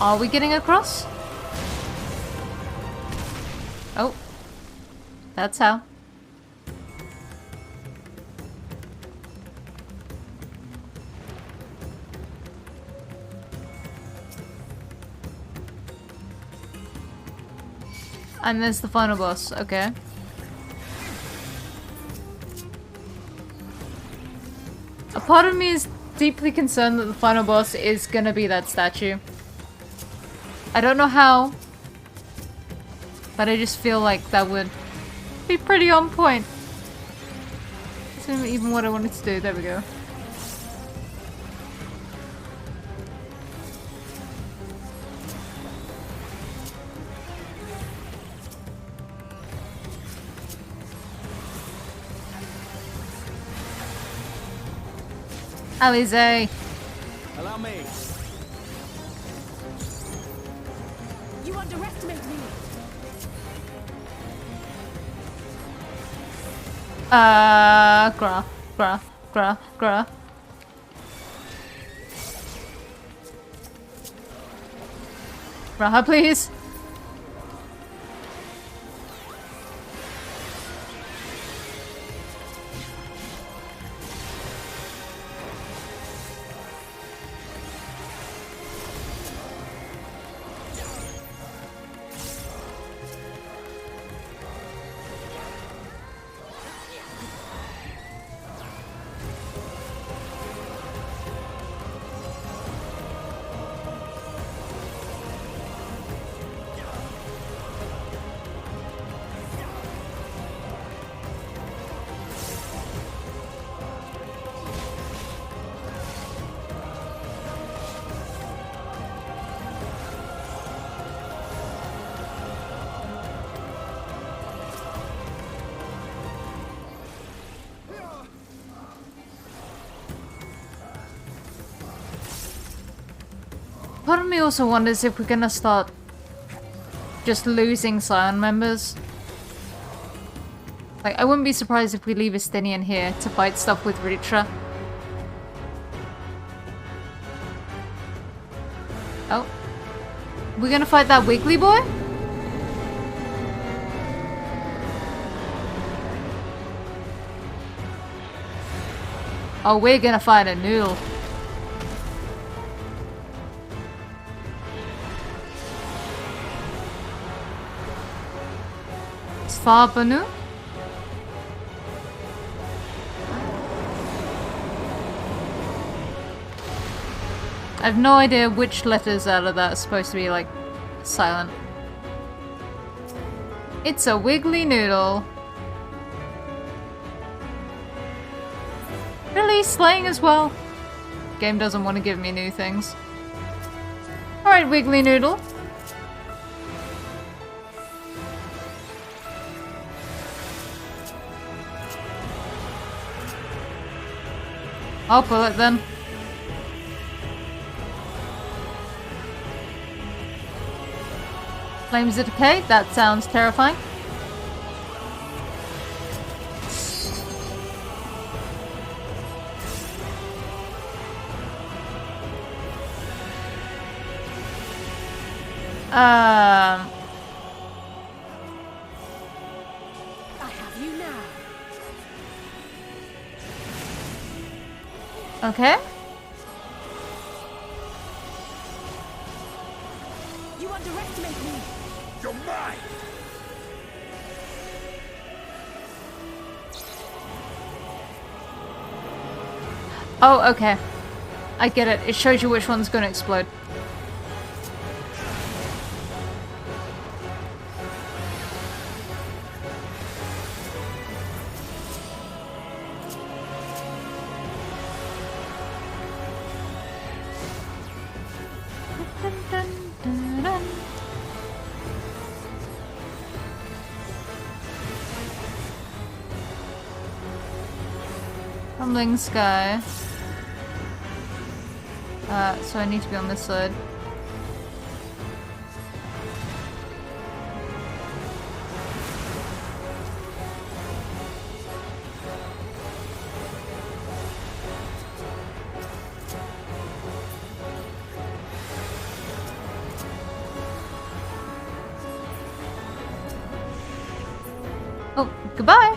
Are we getting across? Oh. That's how. And there's the final boss, okay. A part of me is deeply concerned that the final boss is gonna be that statue. I don't know how, but I just feel like that would be pretty on point. This isn't even what I wanted to do, there we go. Alize. Allow me. You underestimate me. Gra. Raha, please. Part of me also wonders if we're gonna start just losing Scion members. Like, I wouldn't be surprised if we leave Estinian here to fight stuff with Ritra. Oh. We're gonna fight that Wiggly boy? Oh, we're gonna fight a Noodle. Farbanu? I have no idea which letters out of that are supposed to be, like, silent. It's a wiggly noodle. Really? Slaying as well? Game doesn't want to give me new things. Alright, wiggly noodle. I'll pull it then. Flames of Decay? That sounds terrifying. I have you now. Okay. You underestimate me. You're mine! Oh, okay. I get it. It shows you which one's gonna explode. Crumbling sky. So I need to be on this side. Oh, goodbye!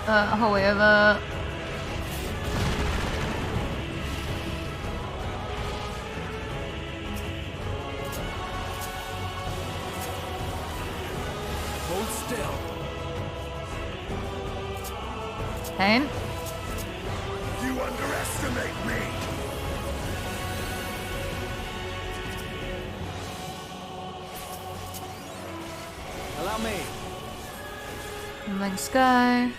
However... Hold still. Pain. You underestimate me! Allow me. Crumbling sky.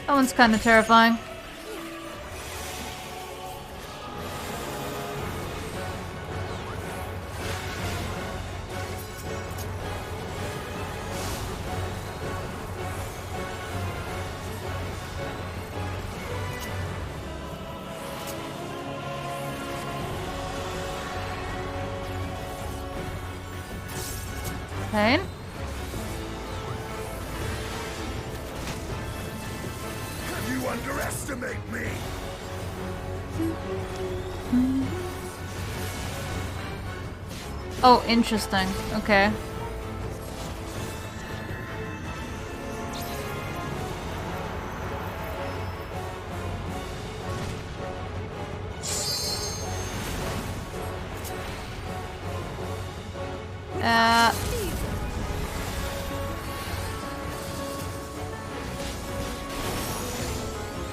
That one's kind of terrifying. Pain. You underestimate me! Oh, interesting. Okay.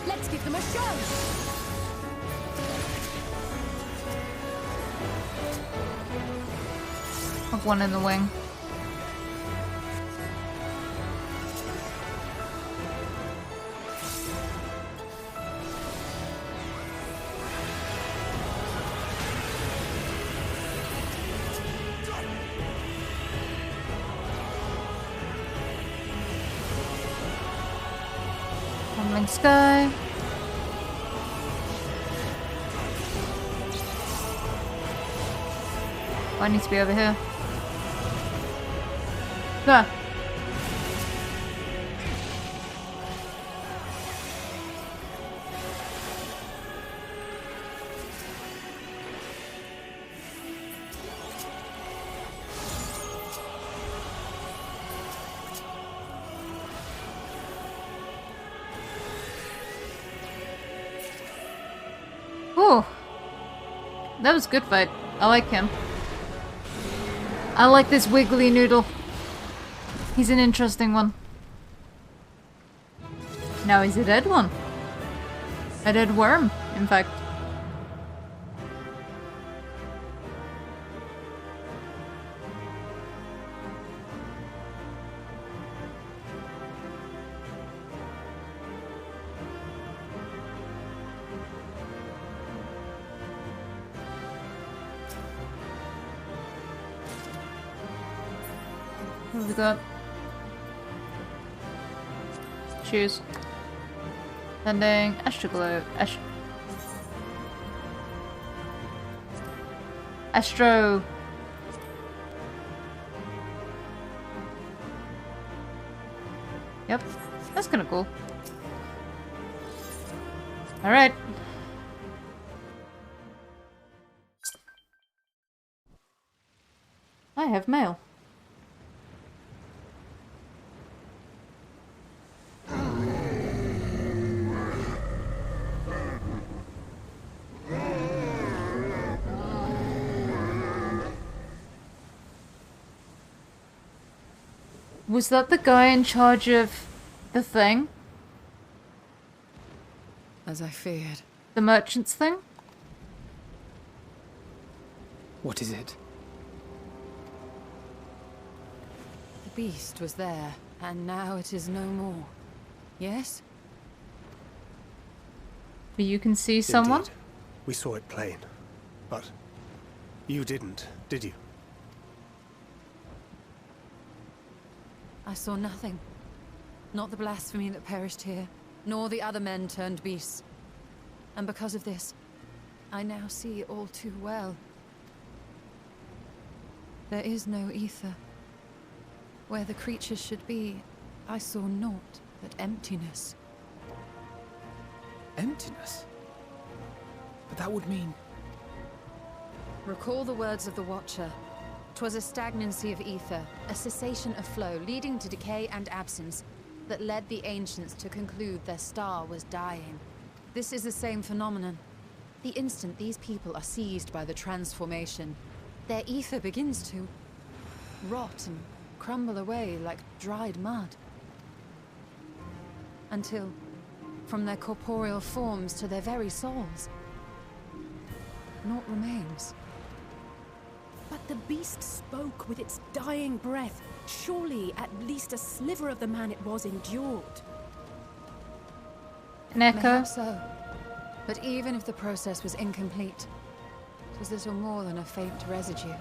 Let's give them a show! Have one in the wing. Crumbling sky. Oh, I need to be over here. Ah. Oh, that was a good fight. I like him. I like this wiggly noodle. He's an interesting one. Now he's a dead one. A dead worm, in fact. What have we got? Choose. Sending Astroglow. Astro. Yep, that's kind of cool. All right. have mail. Was that the guy in charge of the thing? As I feared. The merchant's thing? What is it? The beast was there, and now it is no more. Yes? But you can see someone? Indeed. We saw it plain. But you didn't, did you? I saw nothing. Not the blasphemy that perished here, nor the other men turned beasts. And because of this, I now see all too well. There is no ether. Where the creatures should be, I saw naught but emptiness. Emptiness? But that would mean... Recall the words of the Watcher. 'Twas a stagnancy of ether, a cessation of flow, leading to decay and absence, that led the ancients to conclude their star was dying. This is the same phenomenon. The instant these people are seized by the transformation, their ether begins to rot and crumble away like dried mud. Until, from their corporeal forms to their very souls, naught remains. But the beast spoke with its dying breath. Surely at least a sliver of the man it was endured. An echo? Perhaps so. But even if the process was incomplete, it was little more than a faint residue.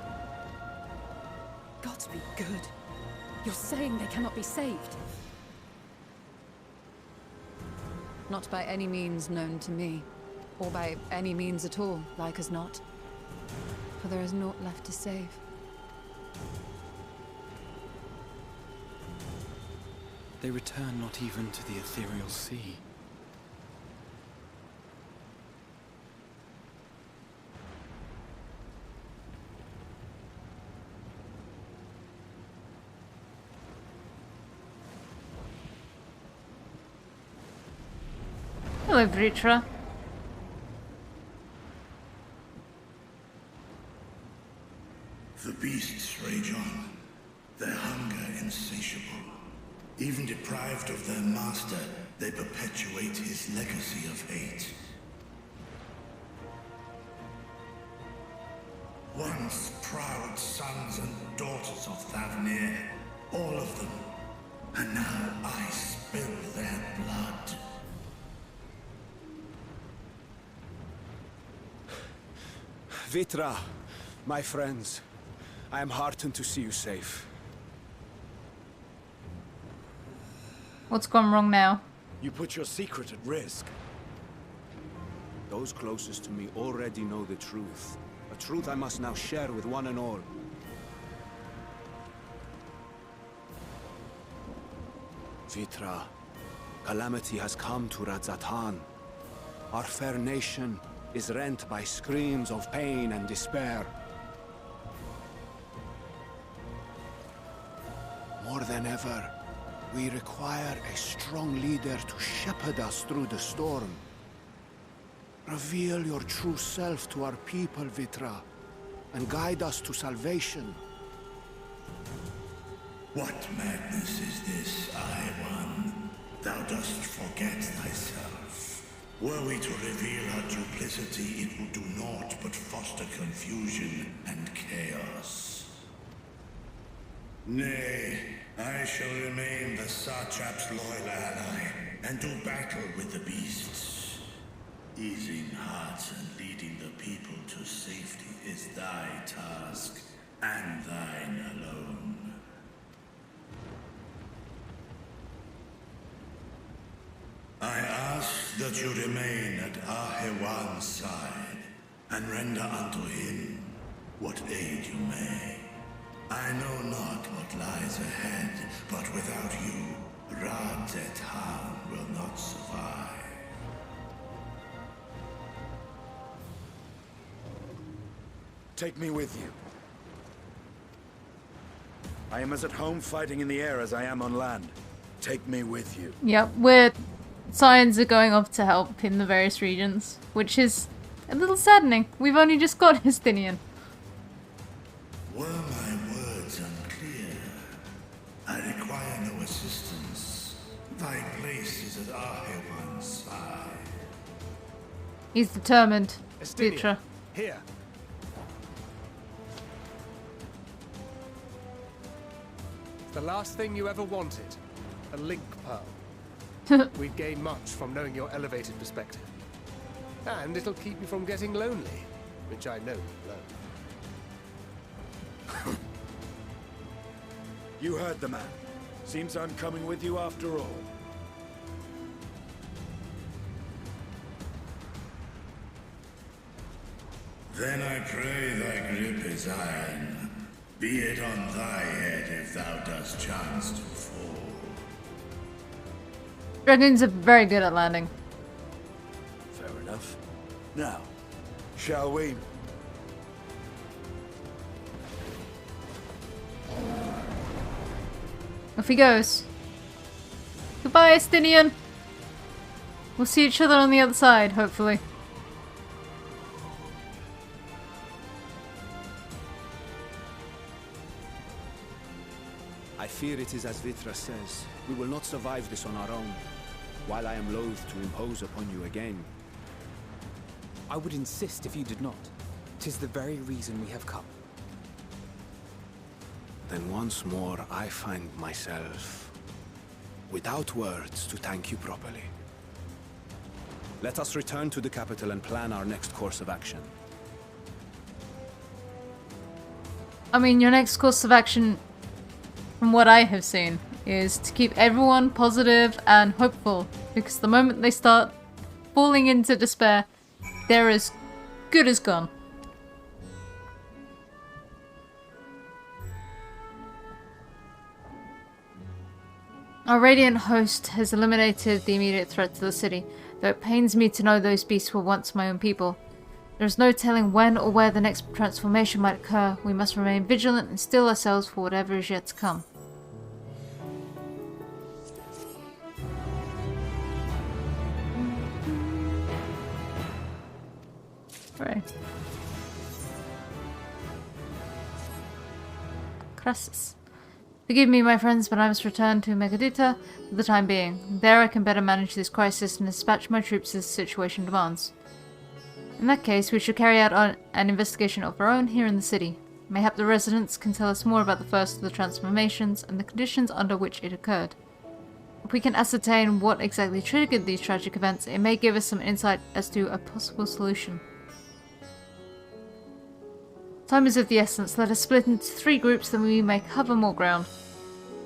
Gods be good. You're saying they cannot be saved? Not by any means known to me, or by any means at all, like as not. For there is naught left to save. They return not even to the ethereal sea. Hello, Vritra. The beasts rage on, their hunger insatiable. Even deprived of their master, they perpetuate his legacy of hate. Once proud sons and daughters of Thavnir, all of them, and now I spill their blood. Vitra, my friends, I am heartened to see you safe. What's gone wrong now? You put your secret at risk. Those closest to me already know the truth. A truth I must now share with one and all. Vitra, calamity has come to Radzatan. Our fair nation is rent by screams of pain and despair. More than ever, we require a strong leader to shepherd us through the storm. Reveal your true self to our people, Vitra, and guide us to salvation. What madness is this, Iwan? Thou dost forget thyself. Were we to reveal our duplicity, it would do naught but foster confusion and chaos. Nay, I shall remain the Satrap's loyal ally, and do battle with the beasts. Easing hearts and leading the people to safety is thy task, and thine alone. I ask that you remain at Ahewan's side, and render unto him what aid you may. I know not what lies ahead, but without you, Radzatan will not survive. Take me with you. I am as at home fighting in the air as I am on land. Take me with you. Yep, signs are going off to help in the various regions, which is a little saddening. We've only just got Justinian. Were my words unclear? I require no assistance. Thy place is at Arhewan's side. He's determined. Estinian, Future. here. The last thing you ever wanted. A link pearl. We'd gain much from knowing your elevated perspective. And it'll keep you from getting lonely, which I know you love. You heard the man. Seems I'm coming with you after all. Then I pray thy grip is iron. Be it on thy head if thou dost chance to fall. Dragoons are very good at landing. Fair enough. Now, shall we? Off he goes. Goodbye, Estinian. We'll see each other on the other side, hopefully. I fear it is as Vitra says. We will not survive this on our own. While I am loath to impose upon you again. I would insist if you did not. 'Tis the very reason we have come. Then once more I find myself without words to thank you properly. Let us return to the capital and plan our next course of action. I mean, your next course of action, from what I have seen, is to keep everyone positive and hopeful, because the moment they start falling into despair, they're as good as gone. Our Radiant host has eliminated the immediate threat to the city, though it pains me to know those beasts were once my own people. There is no telling when or where the next transformation might occur. We must remain vigilant and steel ourselves for whatever is yet to come. Right. Crassus. Forgive me, my friends, but I must return to Megadita for the time being. There I can better manage this crisis and dispatch my troops as the situation demands. In that case, we should carry out an investigation of our own here in the city. Mayhap the residents can tell us more about the first of the transformations and the conditions under which it occurred. If we can ascertain what exactly triggered these tragic events, it may give us some insight as to a possible solution. Time is of the essence. Let us split into 3 groups that we may cover more ground.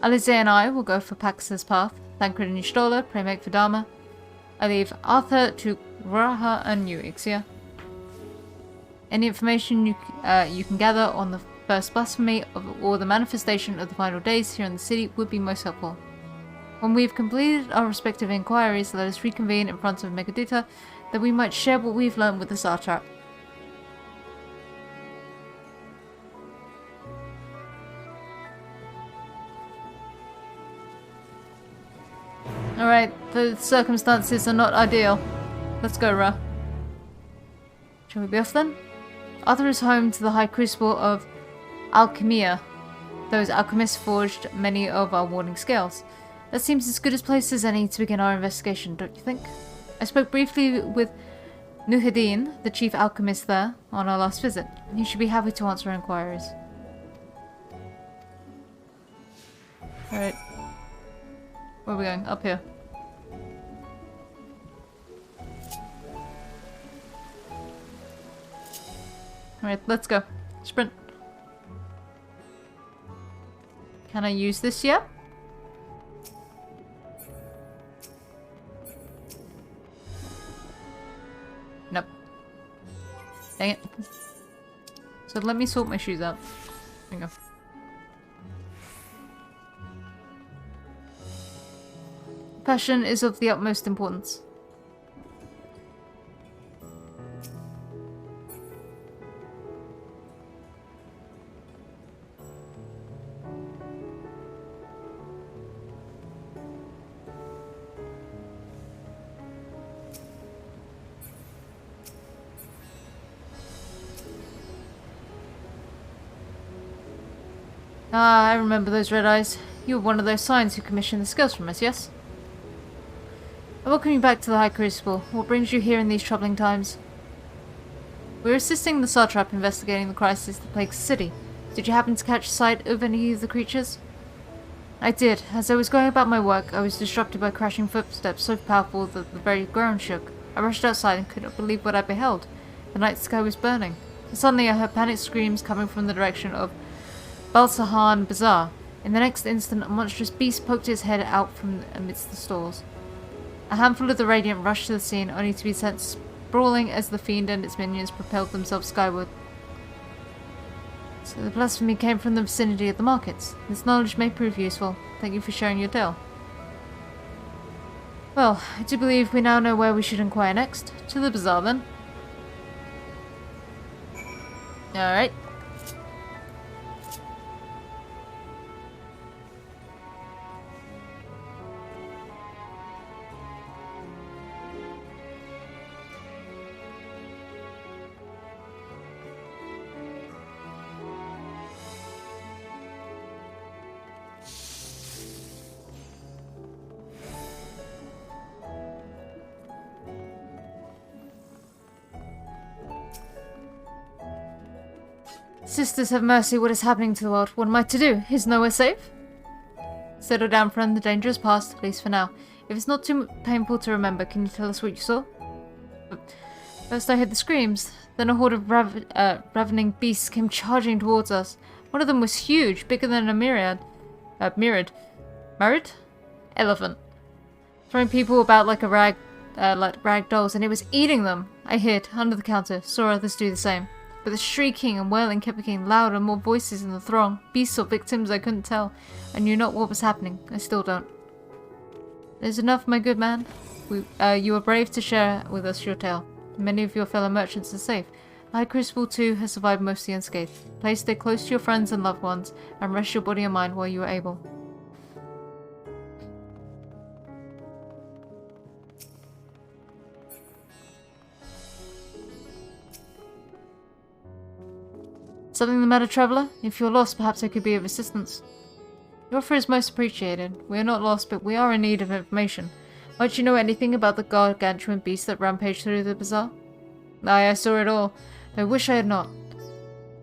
Alize and I will go for Pax's path. Thancred and Y'shtola pray make for Dharma. I leave Arthur to Graha and you, Ixia. Any information you can gather on the first blasphemy or the manifestation of the final days here in the city would be most helpful. When we have completed our respective inquiries, let us reconvene in front of Megadita that we might share what we've learned with the Satrap. Alright, the circumstances are not ideal. Let's go, Ra. Shall we be off then? Arthur is home to the High Crucible of Alchemia. Those alchemists forged many of our warding scales. That seems as good a place as any to begin our investigation, don't you think? I spoke briefly with Nuhedin, the chief alchemist there, on our last visit. He should be happy to answer inquiries. Alright. Where are we going? Up here. Alright, let's go. Sprint. Can I use this yet? Nope. Dang it. So let me sort my shoes out. There you go. Passion is of the utmost importance. Ah, I remember those red eyes. You were one of those scions who commissioned the skills from us, yes? I welcome you back to the High Crucible. What brings you here in these troubling times? We were assisting the Satrap investigating the crisis that plagues the city. Did you happen to catch sight of any of the creatures? I did. As I was going about my work, I was disrupted by crashing footsteps so powerful that the very ground shook. I rushed outside and could not believe what I beheld. The night sky was burning. And suddenly I heard panicked screams coming from the direction of Balsahan Bazaar. In the next instant, a monstrous beast poked its head out from amidst the stalls. A handful of the Radiant rushed to the scene, only to be sent sprawling as the fiend and its minions propelled themselves skyward. So the blasphemy came from the vicinity of the markets. This knowledge may prove useful. Thank you for sharing your tale. Well, I do believe we now know where we should inquire next. To the bazaar, then. Alright. Sisters have mercy, what is happening to the world? What am I to do? Is nowhere safe? Settle down, friend. The danger is past, at least for now. If it's not too painful to remember, can you tell us what you saw? First I heard the screams. Then a horde of ravening beasts came charging towards us. One of them was huge, bigger than a myriad elephant. Throwing people about like rag dolls, and it was eating them. I hid, under the counter, saw others do the same. But the shrieking and wailing kept getting louder, more voices in the throng. Beasts or victims, I couldn't tell. I knew not what was happening. I still don't. There's enough, my good man. You are brave to share with us your tale. Many of your fellow merchants are safe. The High Crucible too has survived mostly unscathed. Please stay close to your friends and loved ones, and rest your body and mind while you are able. Something the matter, traveller? If you're lost, perhaps I could be of assistance. Your offer is most appreciated. We are not lost, but we are in need of information. Might you know anything about the gargantuan beast that rampaged through the bazaar? Aye, I saw it all. I wish I had not.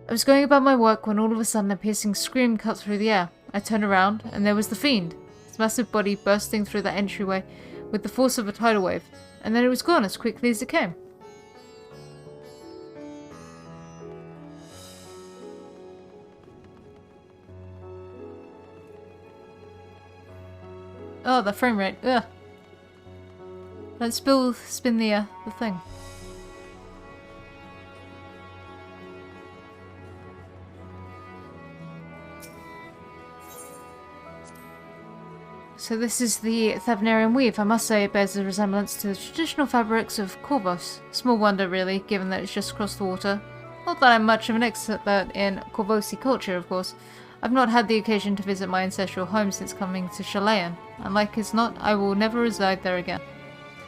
I was going about my work when all of a sudden a piercing scream cut through the air. I turned around, and there was the fiend, its massive body bursting through the entryway with the force of a tidal wave, and then it was gone as quickly as it came. Oh, the frame rate. Ugh. Let's spin the thing. So this is the Thavnarian weave. I must say it bears a resemblance to the traditional fabrics of Corvos. Small wonder, really, given that it's just across the water. Not that I'm much of an expert in Corvosi culture, of course. I've not had the occasion to visit my ancestral home since coming to Chalayan, and like as not, I will never reside there again.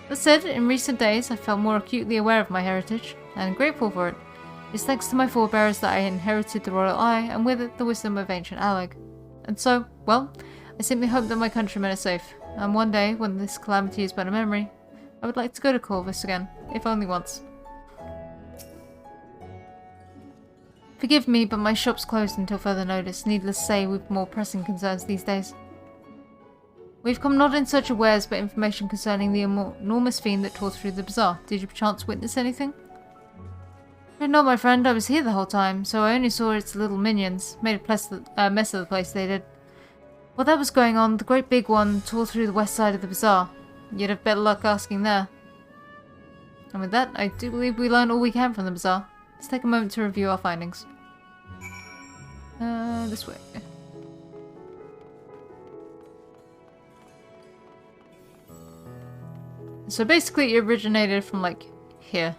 That said, in recent days, I felt more acutely aware of my heritage, and grateful for it. It's thanks to my forebears that I inherited the royal eye, and with it the wisdom of ancient Alleg. And so, well, I simply hope that my countrymen are safe, and one day, when this calamity is but a memory, I would like to go to Corvus again, if only once. Forgive me, but my shop's closed until further notice. Needless to say, we've more pressing concerns these days. We've come not in search of wares, but information concerning the enormous fiend that tore through the bazaar. Did you perchance witness anything? No, my friend. I was here the whole time, so I only saw its little minions. Made a mess of the place, they did. While that was going on, the great big one tore through the west side of the bazaar. You'd have better luck asking there. And with that, I do believe we learned all we can from the bazaar. Let's take a moment to review our findings. This way. So basically it originated from like here.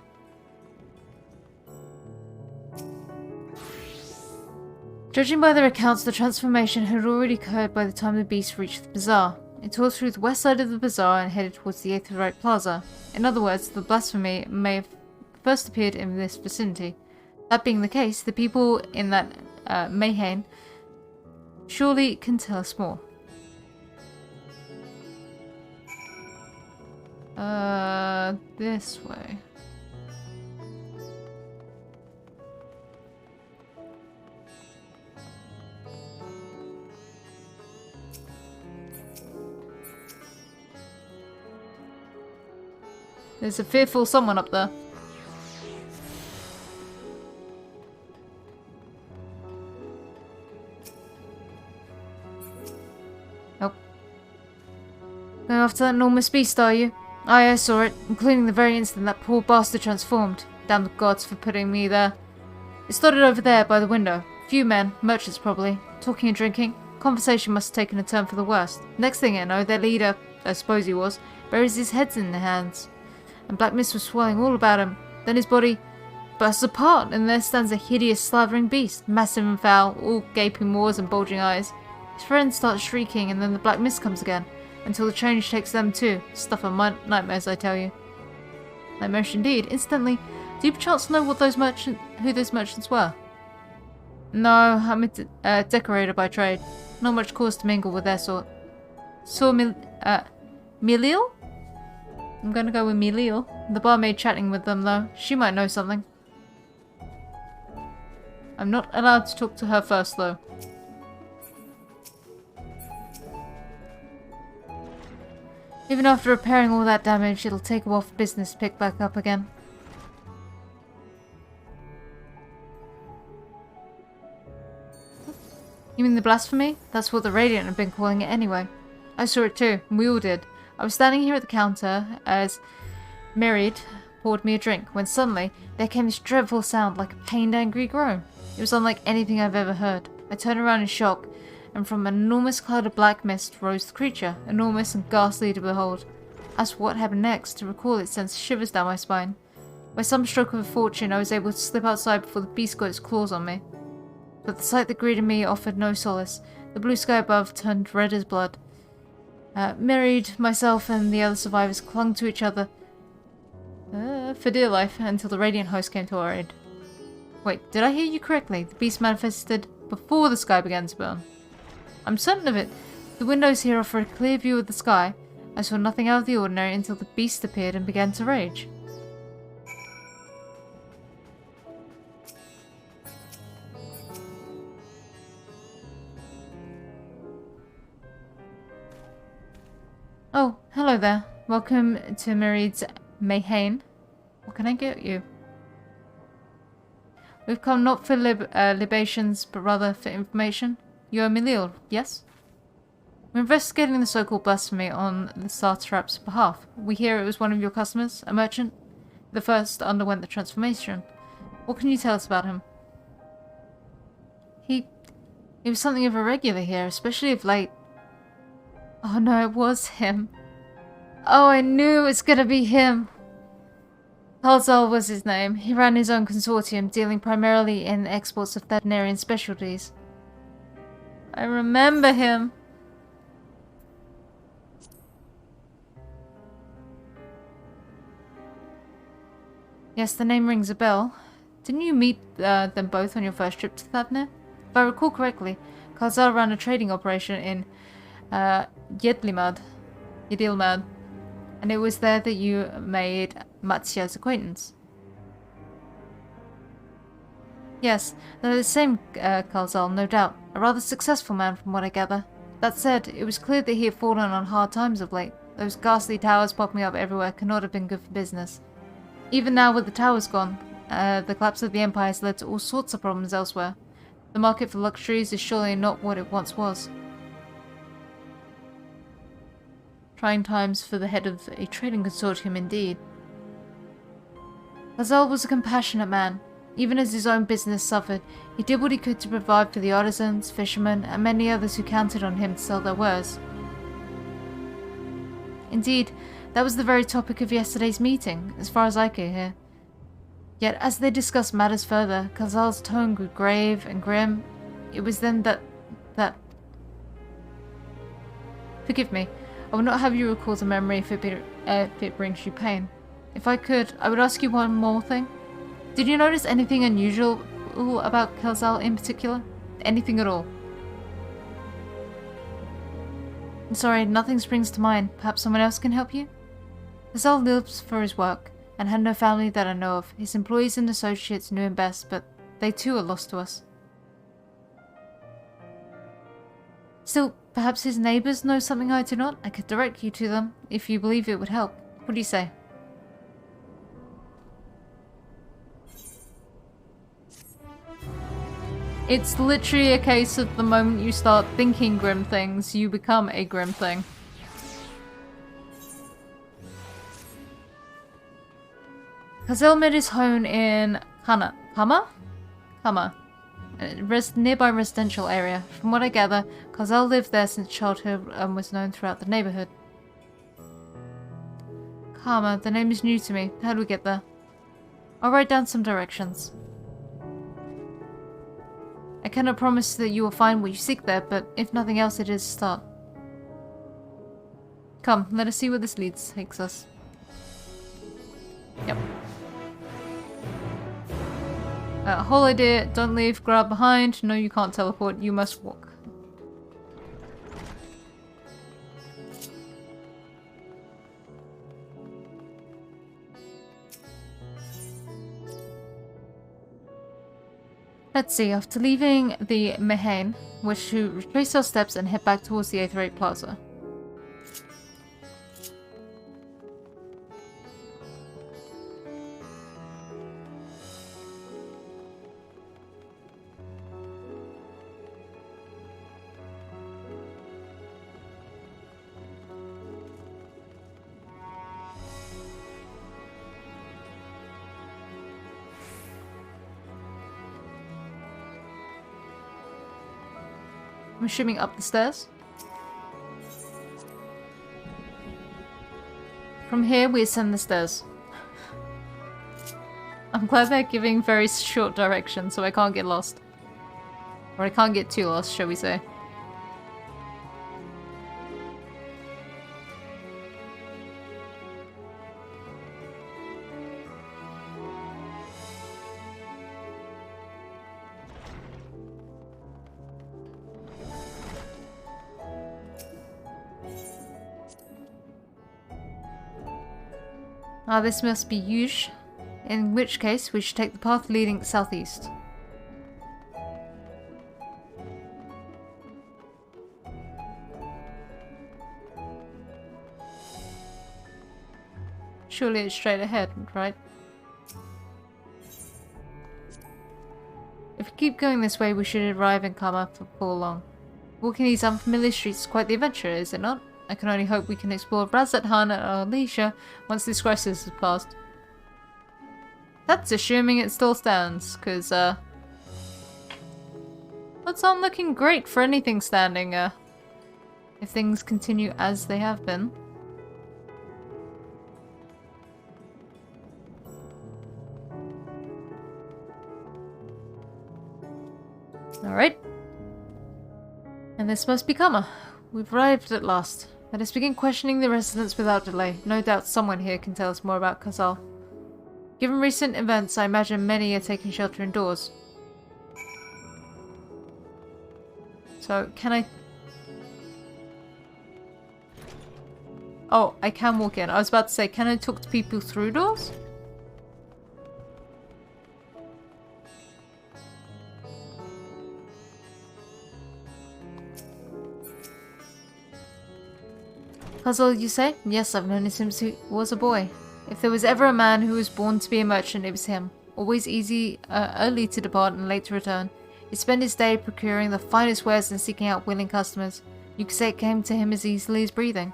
Judging by their accounts, the transformation had already occurred by the time the beast reached the bazaar. It tore through the west side of the bazaar and headed towards the Aetherite Plaza. In other words, the blasphemy may have first appeared in this vicinity. That being the case, the people in that Mayhain Surely it can tell us more. This way. There's a fearful someone up there. Nope. Going after that enormous beast, are you? Aye, I saw it, including the very instant that poor bastard transformed. Damn the gods for putting me there. It started over there by the window. A few men, merchants probably, talking and drinking. Conversation must have taken a turn for the worst. Next thing I know, their leader, I suppose he was, buries his head in their hands. And black mist was swirling all about him. Then his body bursts apart, and there stands a hideous, slavering beast, massive and foul, all gaping maws and bulging eyes. His friends start shrieking, and then the black mist comes again, until the change takes them too. Stuff of nightmares, I tell you. Nightmarish indeed. Instantly, do you perchance know what who those merchants were? No, I'm a decorator by trade. Not much cause to mingle with their sort. Saw Milil? I'm gonna go with Milil. The barmaid chatting with them, though. She might know something. I'm not allowed to talk to her first, though. Even after repairing all that damage, it'll take a while for business to pick back up again. You mean the blasphemy? That's what the Radiant have been calling it anyway. I saw it too, and we all did. I was standing here at the counter as Merid poured me a drink, when suddenly there came this dreadful sound like a pained, angry groan. It was unlike anything I've ever heard. I turned around in shock, and from an enormous cloud of black mist rose the creature, enormous and ghastly to behold. As for what happened next, to recall it sends shivers down my spine. By some stroke of fortune, I was able to slip outside before the beast got its claws on me. But the sight that greeted me offered no solace. The blue sky above turned red as blood. Merid, myself, and the other survivors clung to each other for dear life until the Radiant host came to our aid. Wait, did I hear you correctly? The beast manifested before the sky began to burn. I'm certain of it. The windows here offer a clear view of the sky. I saw nothing out of the ordinary until the beast appeared and began to rage. Oh, hello there. Welcome to Merid's Mayhain. What can I get you? We've come not for libations, but rather for information. You are Milil, yes? We're investigating the so-called blasphemy on the Satrap's behalf. We hear it was one of your customers, a merchant. The first underwent the transformation. What can you tell us about him? He was something of a regular here, especially of late. Oh no, it was him. Oh, I knew it was gonna be him. Kalzal was his name. He ran his own consortium, dealing primarily in exports of veterinarian specialties. I remember him. Yes, the name rings a bell. Didn't you meet them both on your first trip to Thavnir? If I recall correctly, Kalzal ran a trading operation in Yedilmad, and it was there that you made Matsya's acquaintance. Yes, they're the same Kalzal, no doubt. A rather successful man from what I gather. That said, it was clear that he had fallen on hard times of late. Those ghastly towers popping up everywhere cannot have been good for business. Even now with the towers gone, the collapse of the Empire has led to all sorts of problems elsewhere. The market for luxuries is surely not what it once was. Trying times for the head of a trading consortium indeed. Kalzal was a compassionate man. Even as his own business suffered, he did what he could to provide for the artisans, fishermen, and many others who counted on him to sell their wares. Indeed, that was the very topic of yesterday's meeting, as far as I could hear. Yet as they discussed matters further, Kalzal's tone grew grave and grim. It was then that... Forgive me, I will not have you recall the memory if it brings you pain. If I could, I would ask you one more thing. Did you notice anything unusual about Kalzal in particular? Anything at all? I'm sorry, nothing springs to mind. Perhaps someone else can help you? Kazal lives for his work, and had no family that I know of. His employees and associates knew him best, but they too are lost to us. Still, perhaps his neighbors know something I do not? I could direct you to them, if you believe it would help. What do you say? It's literally a case of the moment you start thinking grim things, you become a grim thing. Kazal made his home in Kama, a nearby residential area. From what I gather, Kazal lived there since childhood and was known throughout the neighborhood. Kama, the name is new to me. How do we get there? I'll write down some directions. I cannot promise that you will find what you seek there, but if nothing else, it is a start. Come, let us see where this takes us. Yep. Whole idea, don't leave, grab behind. No, you can't teleport, you must walk. Let's see, after leaving the Mehane, we're to retrace our steps and head back towards the Aetherite Plaza. I'm assuming up the stairs. From here, we ascend the stairs. I'm glad they're giving very short directions so I can't get lost. Or I can't get too lost, shall we say. Ah, this must be Yuge, in which case we should take the path leading southeast. Surely it's straight ahead, right? If we keep going this way, we should arrive in Kama before long. Walking these unfamiliar streets is quite the adventure, is it not? I can only hope we can explore Razathan at our leisure once this crisis has passed. That's assuming it still stands, because, that's not looking great for anything standing, if things continue as they have been. Alright. And this must be Kama. We've arrived at last. Let us begin questioning the residents without delay. No doubt someone here can tell us more about Kazal. Given recent events, I imagine many are taking shelter indoors. So, can I... Oh, I can walk in. I was about to say, can I talk to people through doors? Kazal, you say? Yes, I've known him since he was a boy. If there was ever a man who was born to be a merchant, it was him. Always early to depart and late to return. He'd spend his day procuring the finest wares and seeking out willing customers. You could say it came to him as easily as breathing.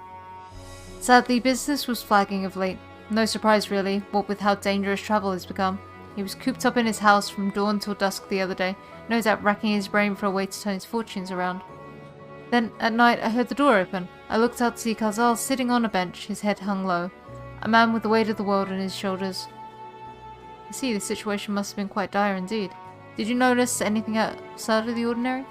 Sadly, business was flagging of late. No surprise really, what with how dangerous travel has become. He was cooped up in his house from dawn till dusk the other day, no doubt racking his brain for a way to turn his fortunes around. Then, at night, I heard the door open. I looked out to see Kazal sitting on a bench, his head hung low. A man with the weight of the world on his shoulders. I see, the situation must have been quite dire indeed. Did you notice anything outside of the ordinary?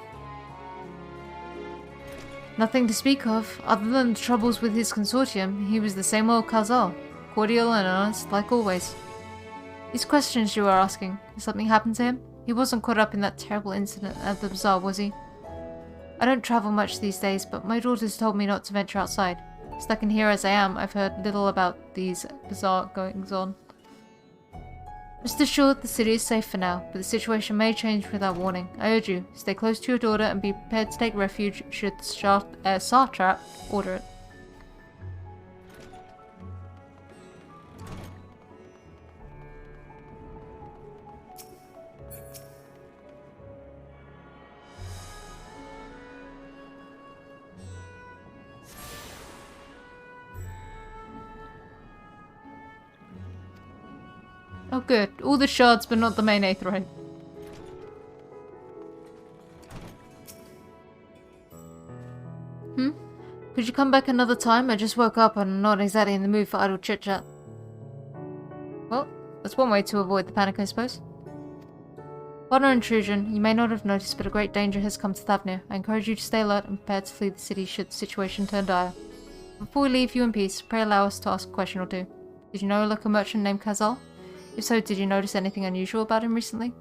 Nothing to speak of. Other than the troubles with his consortium, he was the same old Kazal. Cordial and honest, like always. These questions you are asking, has something happened to him? He wasn't caught up in that terrible incident at the bazaar, was he? I don't travel much these days, but my daughters told me not to venture outside. Stuck in here as I am, I've heard little about these bizarre goings-on. Rest assured, the city is safe for now, but the situation may change without warning. I urge you, stay close to your daughter and be prepared to take refuge should the Satrap order it. Oh good, all the shards but not the main aetheryte. Could you come back another time? I just woke up and I'm not exactly in the mood for idle chit-chat. Well, that's one way to avoid the panic, I suppose. Pardon our intrusion. You may not have noticed, but a great danger has come to Thavnir. I encourage you to stay alert and prepared to flee the city should the situation turn dire. Before we leave you in peace, pray allow us to ask a question or two. Did you know a local merchant named Kazal? If so, did you notice anything unusual about him recently?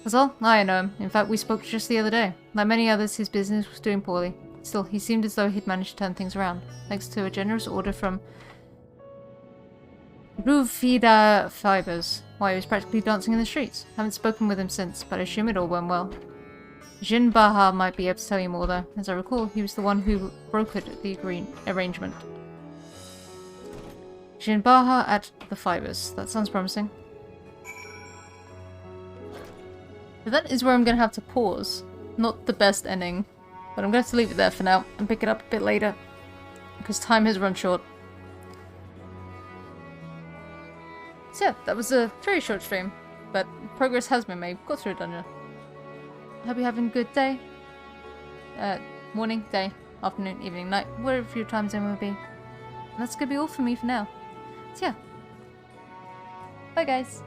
Kazal? I know him. In fact, we spoke just the other day. Like many others, his business was doing poorly. Still, he seemed as though he'd managed to turn things around, thanks to a generous order from Ruvida Fibers, while he was practically dancing in the streets. Haven't spoken with him since, but I assume it all went well. Jin Baha might be able to tell you more though. As I recall, he was the one who brokered the arrangement. Jin Baha at the Fibers. That sounds promising. But that is where I'm going to have to pause. Not the best ending. But I'm going to have to leave it there for now and pick it up a bit later. Because time has run short. So yeah, that was a very short stream. But progress has been made. Got through a dungeon. I hope you're having a good day. Morning, day, afternoon, evening, night. Wherever your time zone will be. And that's going to be all for me for now. So yeah. Bye guys.